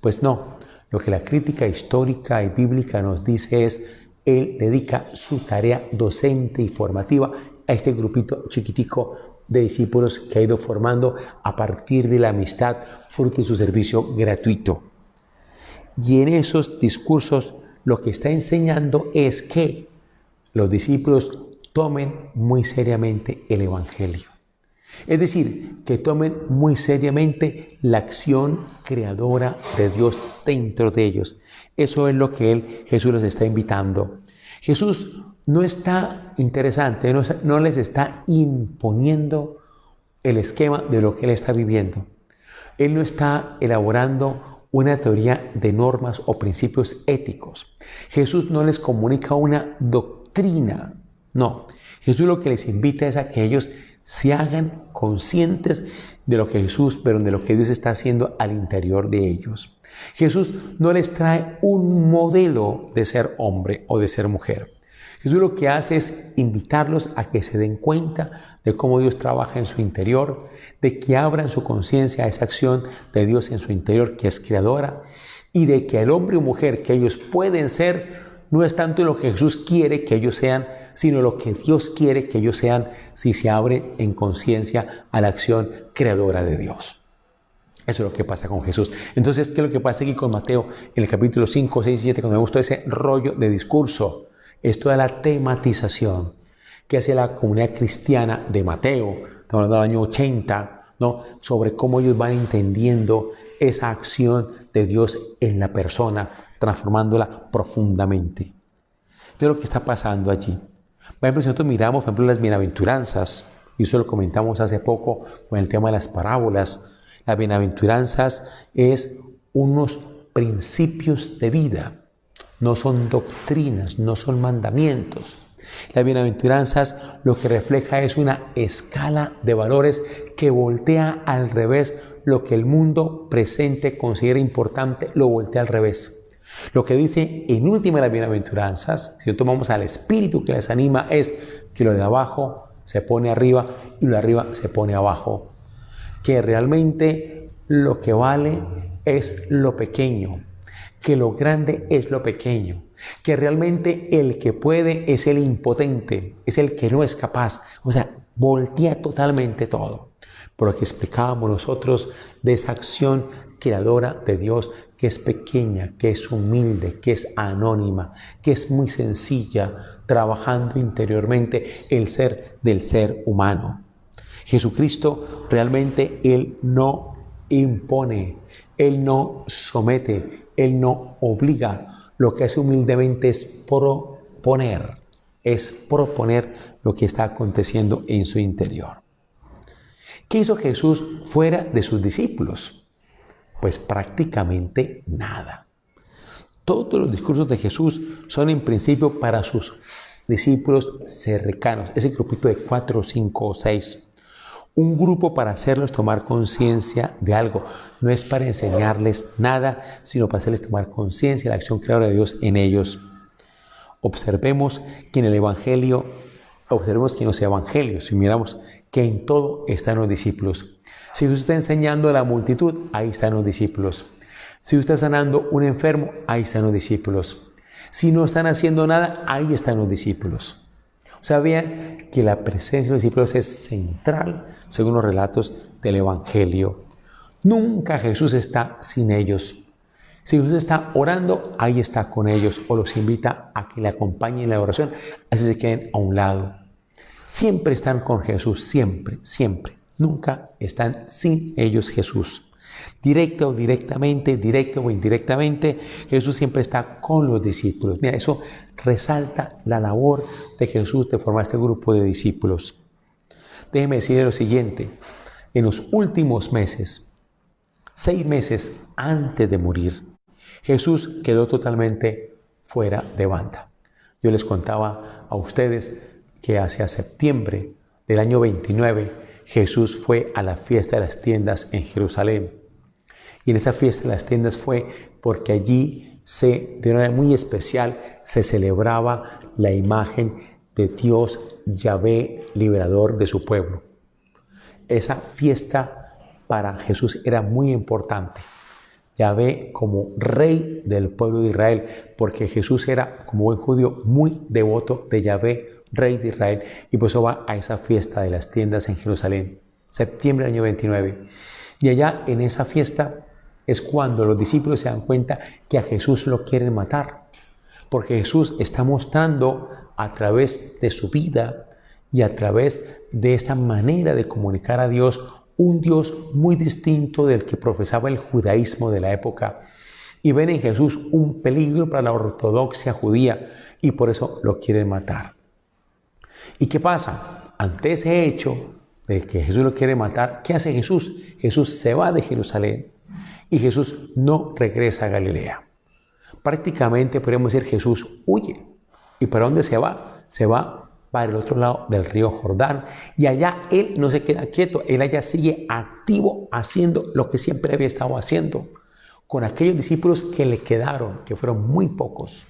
Speaker 2: Pues no, lo que la crítica histórica y bíblica nos dice es, Él dedica su tarea docente y formativa a este grupito chiquitico de discípulos que ha ido formando a partir de la amistad, fruto de su servicio gratuito. Y en esos discursos lo que está enseñando es que los discípulos tomen muy seriamente el Evangelio. Es decir, que tomen muy seriamente la acción creadora de Dios dentro de ellos. Eso es lo que Jesús les está invitando. Jesús no está interesante, no les está imponiendo el esquema de lo que Él está viviendo. Él no está elaborando una teoría de normas o principios éticos. Jesús no les comunica una doctrina. No, Jesús lo que les invita es a que ellos se hagan conscientes de lo que Jesús, pero de lo que Dios está haciendo al interior de ellos. Jesús no les trae un modelo de ser hombre o de ser mujer. Jesús lo que hace es invitarlos a que se den cuenta de cómo Dios trabaja en su interior, de que abran su conciencia a esa acción de Dios en su interior que es creadora, y de que el hombre o mujer que ellos pueden ser no es tanto lo que Jesús quiere que ellos sean, sino lo que Dios quiere que ellos sean si se abren en conciencia a la acción creadora de Dios. Eso es lo que pasa con Jesús. Entonces, ¿qué es lo que pasa aquí con Mateo en el capítulo 5, 6 y 7? Cuando me gustó ese rollo de discurso, es toda la tematización que hace la comunidad cristiana de Mateo, estamos hablando del año 80, ¿no? Sobre cómo ellos van entendiendo esa acción de Dios en la persona, transformándola profundamente. ¿Qué es lo que está pasando allí? Por ejemplo, si nosotros miramos, por ejemplo, las bienaventuranzas, y eso lo comentamos hace poco con el tema de las parábolas, las bienaventuranzas es unos principios de vida, no son doctrinas, no son mandamientos. Las bienaventuranzas lo que refleja es una escala de valores que voltea al revés lo que el mundo presente considera importante, lo voltea al revés. Lo que dice en última las bienaventuranzas, si tomamos al espíritu que les anima, es que lo de abajo se pone arriba y lo de arriba se pone abajo. Que realmente lo que vale es lo pequeño, que lo grande es lo pequeño, que realmente el que puede es el impotente, es el que no es capaz. O sea, voltea totalmente todo. Por lo que explicábamos nosotros de esa acción creadora de Dios que es pequeña, que es humilde, que es anónima, que es muy sencilla, trabajando interiormente el ser del ser humano. Jesucristo realmente Él no impone, Él no somete, Él no obliga. Lo que hace humildemente es proponer lo que está aconteciendo en su interior. ¿Qué hizo Jesús fuera de sus discípulos? Pues prácticamente nada. Todos los discursos de Jesús son en principio para sus discípulos cercanos, ese grupito de 4, 5 o 6. Un grupo para hacerlos tomar conciencia de algo. No es para enseñarles nada, sino para hacerles tomar conciencia de la acción creadora de Dios en ellos. Observemos que en el Evangelio, observemos que en los Evangelios, si miramos que en todo están los discípulos. Si Jesús está enseñando a la multitud, ahí están los discípulos. Si usted está sanando un enfermo, ahí están los discípulos. Si no están haciendo nada, ahí están los discípulos. O sea, vean que la presencia de los discípulos es central, según los relatos del Evangelio. Nunca Jesús está sin ellos. Si Jesús está orando, ahí está con ellos, o los invita a que le acompañen en la oración, así se queden a un lado. Siempre están con Jesús, siempre, siempre. Nunca están sin ellos Jesús. Directo o directamente, directo o indirectamente, Jesús siempre está con los discípulos. Mira, eso resalta la labor de Jesús de formar este grupo de discípulos. Déjeme decirle lo siguiente. En los últimos meses, 6 meses antes de morir, Jesús quedó totalmente fuera de banda. Yo les contaba a ustedes que hacia septiembre del año 29, Jesús fue a la fiesta de las tiendas en Jerusalén. Y en esa fiesta de las tiendas fue porque allí de una manera muy especial, se celebraba la imagen de Dios Yahvé, liberador de su pueblo. Esa fiesta para Jesús era muy importante. Yahvé como rey del pueblo de Israel, porque Jesús era, como buen judío, muy devoto de Yahvé, rey de Israel, y por eso va a esa fiesta de las tiendas en Jerusalén, septiembre del año 29. Y allá en esa fiesta es cuando los discípulos se dan cuenta que a Jesús lo quieren matar, porque Jesús está mostrando a través de su vida y a través de esta manera de comunicar a Dios, un Dios muy distinto del que profesaba el judaísmo de la época, y ven en Jesús un peligro para la ortodoxia judía, y por eso lo quieren matar. ¿Y qué pasa? Ante ese hecho de que Jesús lo quiere matar, ¿qué hace Jesús? Jesús se va de Jerusalén y Jesús no regresa a Galilea. Prácticamente podríamos decir Jesús huye. ¿Y para dónde se va? Se va para el otro lado del río Jordán, y allá Él no se queda quieto, Él allá sigue activo haciendo lo que siempre había estado haciendo, con aquellos discípulos que le quedaron, que fueron muy pocos,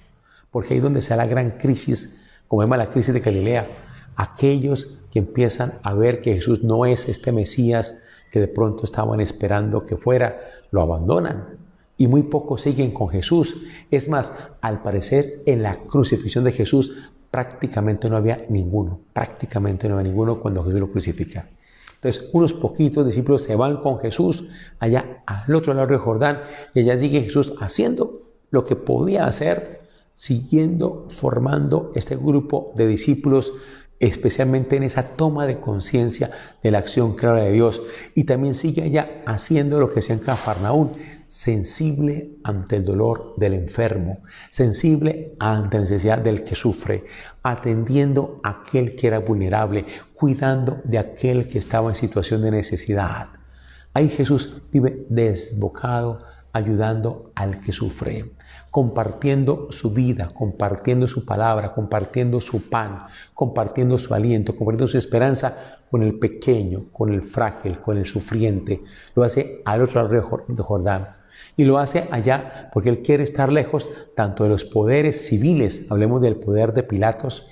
Speaker 2: porque ahí es donde se da la gran crisis, como vemos la crisis de Galilea, aquellos que empiezan a ver que Jesús no es este Mesías que de pronto estaban esperando que fuera, lo abandonan. Y muy pocos siguen con Jesús. Es más, al parecer en la crucifixión de Jesús prácticamente no había ninguno. Prácticamente no había ninguno cuando Jesús lo crucifica. Entonces, unos poquitos discípulos se van con Jesús allá al otro lado del Jordán, y allá sigue Jesús haciendo lo que podía hacer, siguiendo, formando este grupo de discípulos, especialmente en esa toma de conciencia de la acción clara de Dios. Y también sigue allá haciendo lo que hacía en Cafarnaún, sensible ante el dolor del enfermo, sensible ante la necesidad del que sufre, atendiendo a aquel que era vulnerable, cuidando de aquel que estaba en situación de necesidad. Ahí Jesús vive desbocado, ayudando al que sufre, compartiendo su vida, compartiendo su palabra, compartiendo su pan, compartiendo su aliento, compartiendo su esperanza con el pequeño, con el frágil, con el sufriente. Lo hace al otro lado de Jordán. Y lo hace allá porque Él quiere estar lejos tanto de los poderes civiles, hablemos del poder de Pilatos,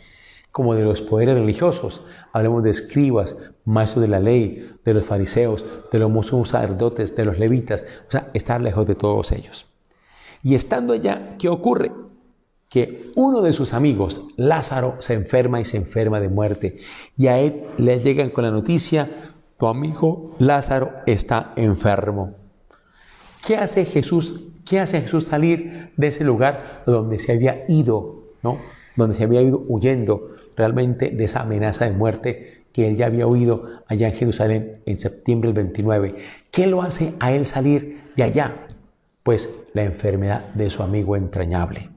Speaker 2: como de los poderes religiosos, hablemos de escribas, maestros de la ley, de los fariseos, de los sumos sacerdotes, de los levitas, o sea, estar lejos de todos ellos. Y estando allá, ¿qué ocurre? Que uno de sus amigos, Lázaro, se enferma y se enferma de muerte, y a él le llegan con la noticia: tu amigo Lázaro está enfermo. ¿Qué hace Jesús? ¿Qué hace Jesús salir de ese lugar donde se había ido, ¿no? Donde se había ido huyendo realmente de esa amenaza de muerte que él ya había oído allá en Jerusalén en septiembre del 29. ¿Qué lo hace a él salir de allá? Pues la enfermedad de su amigo entrañable.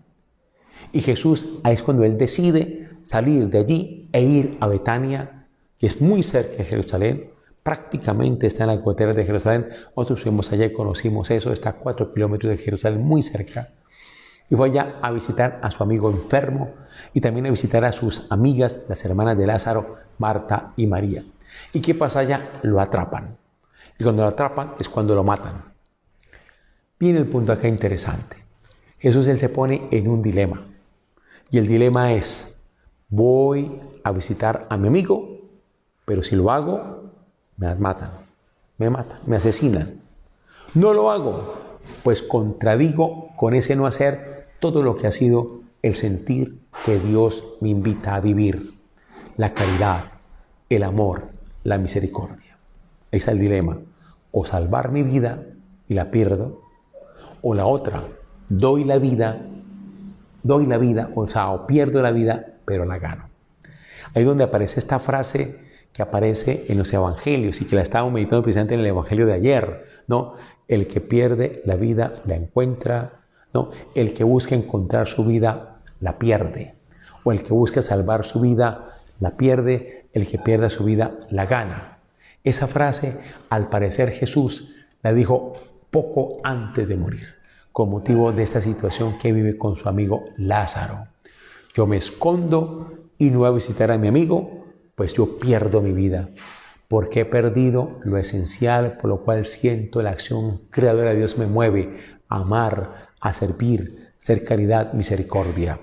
Speaker 2: Y Jesús, ahí es cuando él decide salir de allí e ir a Betania, que es muy cerca de Jerusalén, prácticamente está en las goteras de Jerusalén. Nosotros fuimos allá y conocimos eso, está a 4 kilómetros de Jerusalén, muy cerca. Y fue allá a visitar a su amigo enfermo y también a visitar a sus amigas, las hermanas de Lázaro, Marta y María. ¿Y qué pasa allá? Lo atrapan. Y cuando lo atrapan es cuando lo matan. Viene el punto acá interesante. Jesús, él se pone en un dilema. Y el dilema es: voy a visitar a mi amigo, pero si lo hago, me matan, me asesinan. No lo hago, pues contradigo con ese no hacer todo lo que ha sido el sentir que Dios me invita a vivir: la caridad, el amor, la misericordia. Ahí está el dilema: o salvar mi vida y la pierdo, o la otra, doy la vida, o pierdo la vida, pero la gano. Ahí es donde aparece esta frase que aparece en los evangelios y que la estábamos meditando precisamente en el evangelio de ayer, ¿no? El que pierde la vida la encuentra, ¿no? El que busca encontrar su vida la pierde, o el que busca salvar su vida la pierde, el que pierda su vida la gana. Esa frase, al parecer, Jesús la dijo poco antes de morir, con motivo de esta situación que vive con su amigo Lázaro. Yo me escondo y no voy a visitar a mi amigo, pues yo pierdo mi vida. porque he perdido lo esencial, por lo cual siento la acción creadora de Dios me mueve a amar, a servir, ser caridad, misericordia.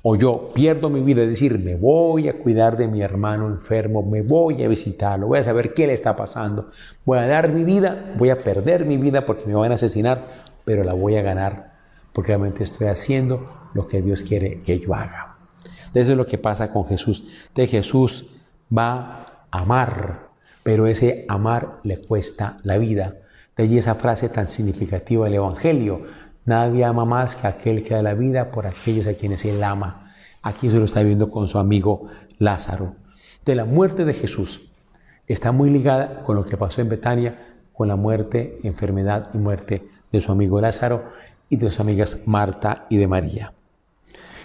Speaker 2: O yo pierdo mi vida, es decir, me voy a cuidar de mi hermano enfermo, me voy a visitarlo, voy a saber qué le está pasando, voy a dar mi vida, voy a perder mi vida porque me van a asesinar, pero la voy a ganar porque realmente estoy haciendo lo que Dios quiere que yo haga. Eso es lo que pasa con Jesús. Entonces Jesús va a amar, pero ese amar le cuesta la vida. De allí esa frase tan significativa del Evangelio: nadie ama más que aquel que da la vida por aquellos a quienes él ama. Aquí se lo está viendo con su amigo Lázaro. De la muerte de Jesús está muy ligada con lo que pasó en Betania, con la muerte, enfermedad y muerte de su amigo Lázaro y de sus amigas Marta y de María.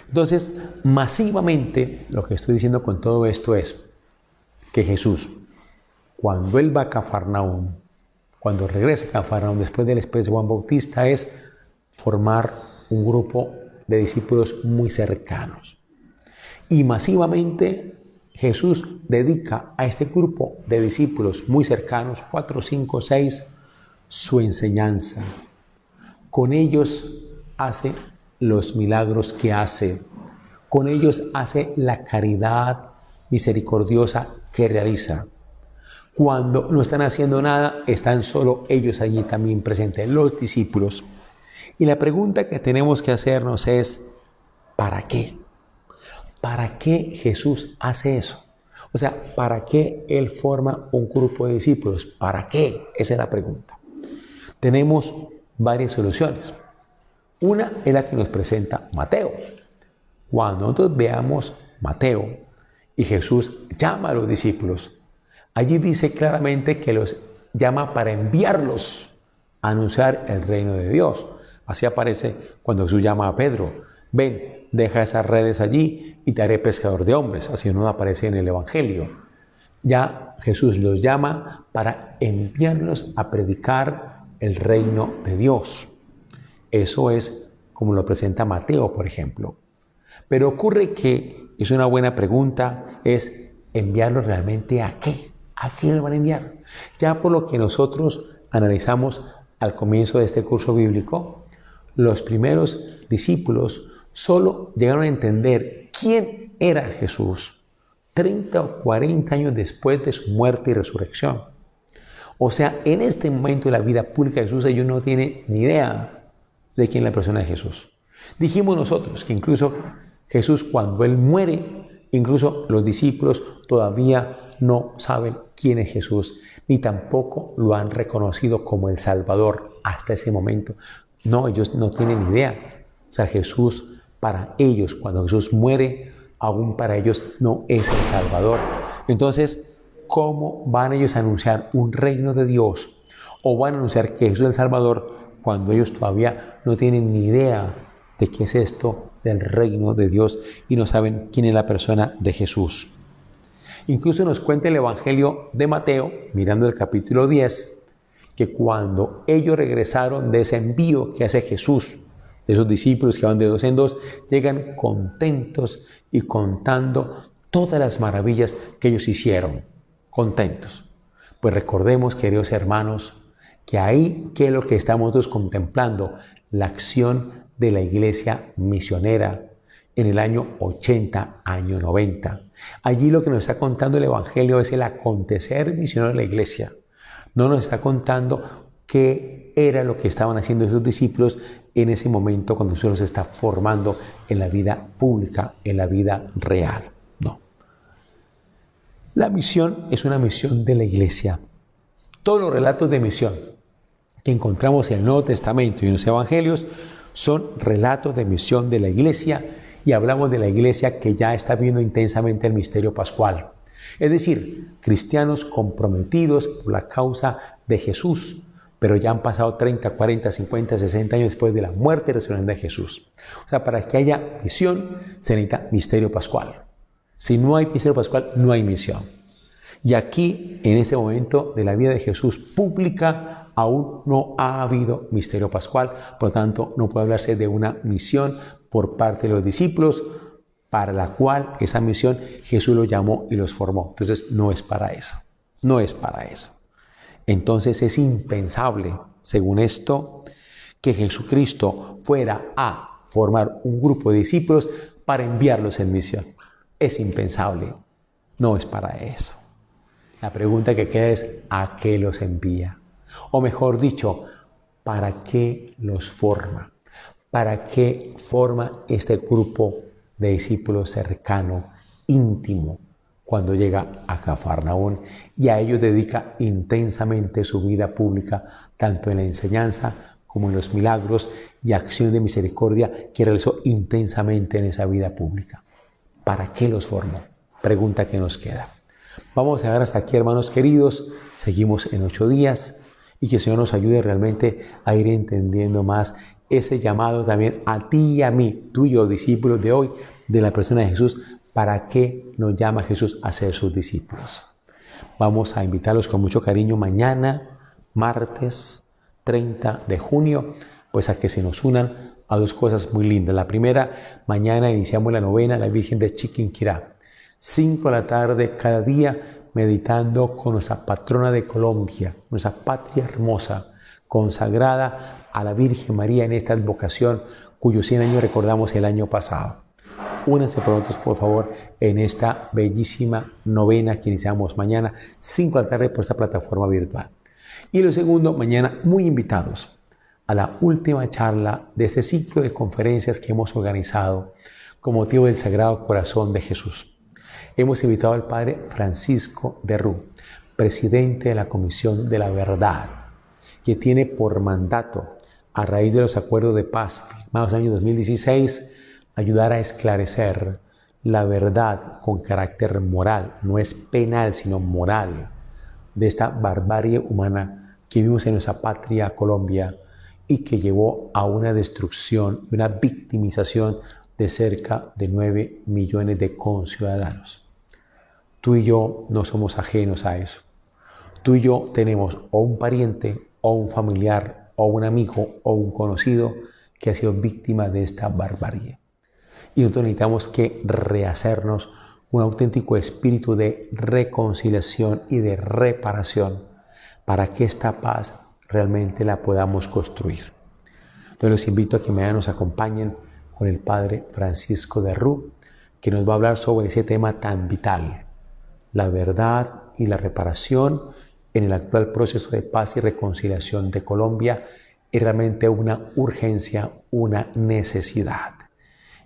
Speaker 2: Entonces, masivamente, lo que estoy diciendo con todo esto es que Jesús, cuando él va a Cafarnaúm, cuando regresa a Cafarnaúm después del después de Juan Bautista, es formar un grupo de discípulos muy cercanos. Y masivamente Jesús dedica a este grupo de discípulos muy cercanos, 4, 5, 6, su enseñanza. Con ellos hace los milagros que hace. Con ellos hace la caridad misericordiosa que realiza. Cuando no están haciendo nada, están solo ellos allí también presentes, los discípulos. Y la pregunta que tenemos que hacernos es, ¿para qué? ¿Para qué Jesús hace eso? O sea, ¿para qué Él forma un grupo de discípulos? ¿Para qué? Esa es la pregunta. Tenemos varias soluciones. Una es la que nos presenta Mateo. Cuando nosotros veamos Mateo y Jesús llama a los discípulos, allí dice claramente que los llama para enviarlos a anunciar el reino de Dios. Así aparece cuando Jesús llama a Pedro: ven, deja esas redes allí y te haré pescador de hombres. Así no aparece en el Evangelio. Ya Jesús los llama para enviarlos a predicar el reino de Dios. Eso es como lo presenta Mateo, por ejemplo. Pero ocurre que, es una buena pregunta, es enviarlos realmente ¿a qué? ¿A quién los van a enviar? Ya por lo que nosotros analizamos al comienzo de este curso bíblico, los primeros discípulos solo llegaron a entender quién era Jesús 30 o 40 años después de su muerte y resurrección. O sea, en este momento de la vida pública de Jesús, ellos no tienen ni idea de quién es la persona de Jesús. Dijimos nosotros que incluso Jesús, cuando Él muere, incluso los discípulos todavía no saben quién es Jesús, ni tampoco lo han reconocido como el Salvador hasta ese momento. No, ellos no tienen idea. O sea, Jesús, para ellos, cuando Jesús muere, aún para ellos no es el Salvador. Entonces, ¿cómo van ellos a anunciar un reino de Dios? ¿O van a anunciar que Jesús es el Salvador cuando ellos todavía no tienen ni idea de qué es esto del reino de Dios y no saben quién es la persona de Jesús? Incluso nos cuenta el Evangelio de Mateo, mirando el capítulo 10, que cuando ellos regresaron de ese envío que hace Jesús, de esos discípulos que van de dos en dos, llegan contentos y contando todas las maravillas que ellos hicieron, contentos. Pues recordemos, queridos hermanos, que ahí, ¿qué es lo que estamos nosotros contemplando? La acción de la iglesia misionera en el año 80, año 90. Allí lo que nos está contando el Evangelio es el acontecer misionero de la iglesia. No nos está contando qué era lo que estaban haciendo esos discípulos en ese momento cuando Jesús los está formando en la vida pública, en la vida real. No. La misión es una misión de la iglesia. Todos los relatos de misión que encontramos en el Nuevo Testamento y en los Evangelios son relatos de misión de la iglesia, y hablamos de la iglesia que ya está viviendo intensamente el misterio pascual. Es decir, cristianos comprometidos por la causa de Jesús, pero ya han pasado 30, 40, 50, 60 años después de la muerte y resurrección de Jesús. O sea, para que haya misión se necesita misterio pascual. Si no hay misterio pascual, no hay misión. Y aquí, en este momento de la vida de Jesús pública, aún no ha habido misterio pascual. Por lo tanto, no puede hablarse de una misión por parte de los discípulos, para la cual esa misión Jesús los llamó y los formó. Entonces, no es para eso. No es para eso. Entonces es impensable, según esto, que Jesucristo fuera a formar un grupo de discípulos para enviarlos en misión. Es impensable. No es para eso. La pregunta que queda es, ¿a qué los envía? O mejor dicho, ¿para qué los forma? ¿Para qué forma este grupo de discípulos cercano, íntimo, cuando llega a Cafarnaún y a ellos dedica intensamente su vida pública, tanto en la enseñanza como en los milagros y acciones de misericordia que realizó intensamente en esa vida pública? ¿Para qué los formó? Pregunta que nos queda. Vamos a dejar hasta aquí, hermanos queridos. Seguimos en 8 días y que el Señor nos ayude realmente a ir entendiendo más ese llamado también a ti y a mí, tú y yo, discípulos de hoy, de la persona de Jesús. ¿Para qué nos llama Jesús a ser sus discípulos? Vamos a invitarlos con mucho cariño mañana, martes 30 de junio, pues a que se nos unan a 2 cosas muy lindas. La primera, mañana iniciamos la novena a la Virgen de Chiquinquirá. 5 de la tarde cada día, meditando con nuestra patrona de Colombia, nuestra patria hermosa, consagrada a la Virgen María en esta advocación, cuyos 100 años recordamos el año pasado. Únanse por nosotros, por favor, en esta bellísima novena que iniciamos mañana, 5 de la tarde, por esta plataforma virtual. Y lo segundo, mañana muy invitados a la última charla de este ciclo de conferencias que hemos organizado con motivo del Sagrado Corazón de Jesús. Hemos invitado al Padre Francisco de Rú, presidente de la Comisión de la Verdad, que tiene por mandato, a raíz de los acuerdos de paz firmados en el año 2016, ayudar a esclarecer la verdad con carácter moral, no es penal, sino moral, de esta barbarie humana que vivimos en nuestra patria Colombia y que llevó a una destrucción y una victimización de cerca de 9 millones de conciudadanos. Tú y yo no somos ajenos a eso. Tú y yo tenemos o un pariente, o un familiar, o un amigo, o un conocido que ha sido víctima de esta barbarie. Y nosotros necesitamos que rehacernos un auténtico espíritu de reconciliación y de reparación para que esta paz realmente la podamos construir. Entonces los invito a que mañana nos acompañen con el Padre Francisco de Rú, que nos va a hablar sobre ese tema tan vital, la verdad y la reparación en el actual proceso de paz y reconciliación de Colombia. Es realmente una urgencia, una necesidad.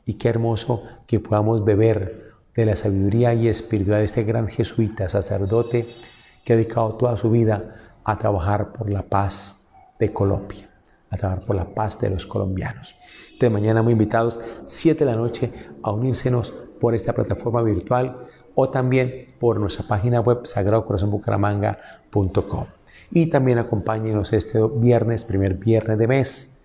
Speaker 2: Y qué hermoso que podamos beber de la sabiduría y espiritualidad de este gran jesuita, sacerdote, que ha dedicado toda su vida a trabajar por la paz de Colombia, a trabajar por la paz de los colombianos. Entonces mañana muy invitados, 7 de la noche, a unírsenos por esta plataforma virtual o también por nuestra página web sagradocorazonbucaramanga.com. Y también acompáñenos este viernes, primer viernes de mes.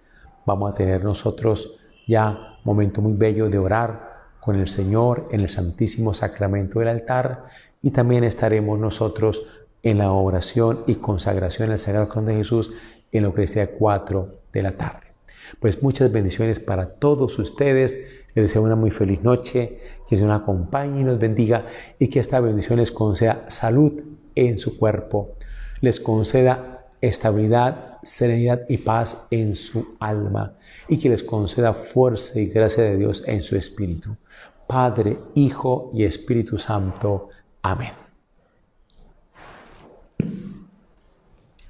Speaker 2: Vamos a tener nosotros ya momento muy bello de orar con el Señor en el Santísimo Sacramento del altar, y también estaremos nosotros en la oración y consagración al Sagrado Corazón de Jesús en la Eucaristía 4 de la tarde. Pues muchas bendiciones para todos ustedes. Les deseo una muy feliz noche, que el Señor nos acompañe y nos bendiga, y que esta bendición les conceda salud en su cuerpo, les conceda estabilidad, serenidad y paz en su alma, y que les conceda fuerza y gracia de Dios en su espíritu. Padre, Hijo y Espíritu Santo. Amén.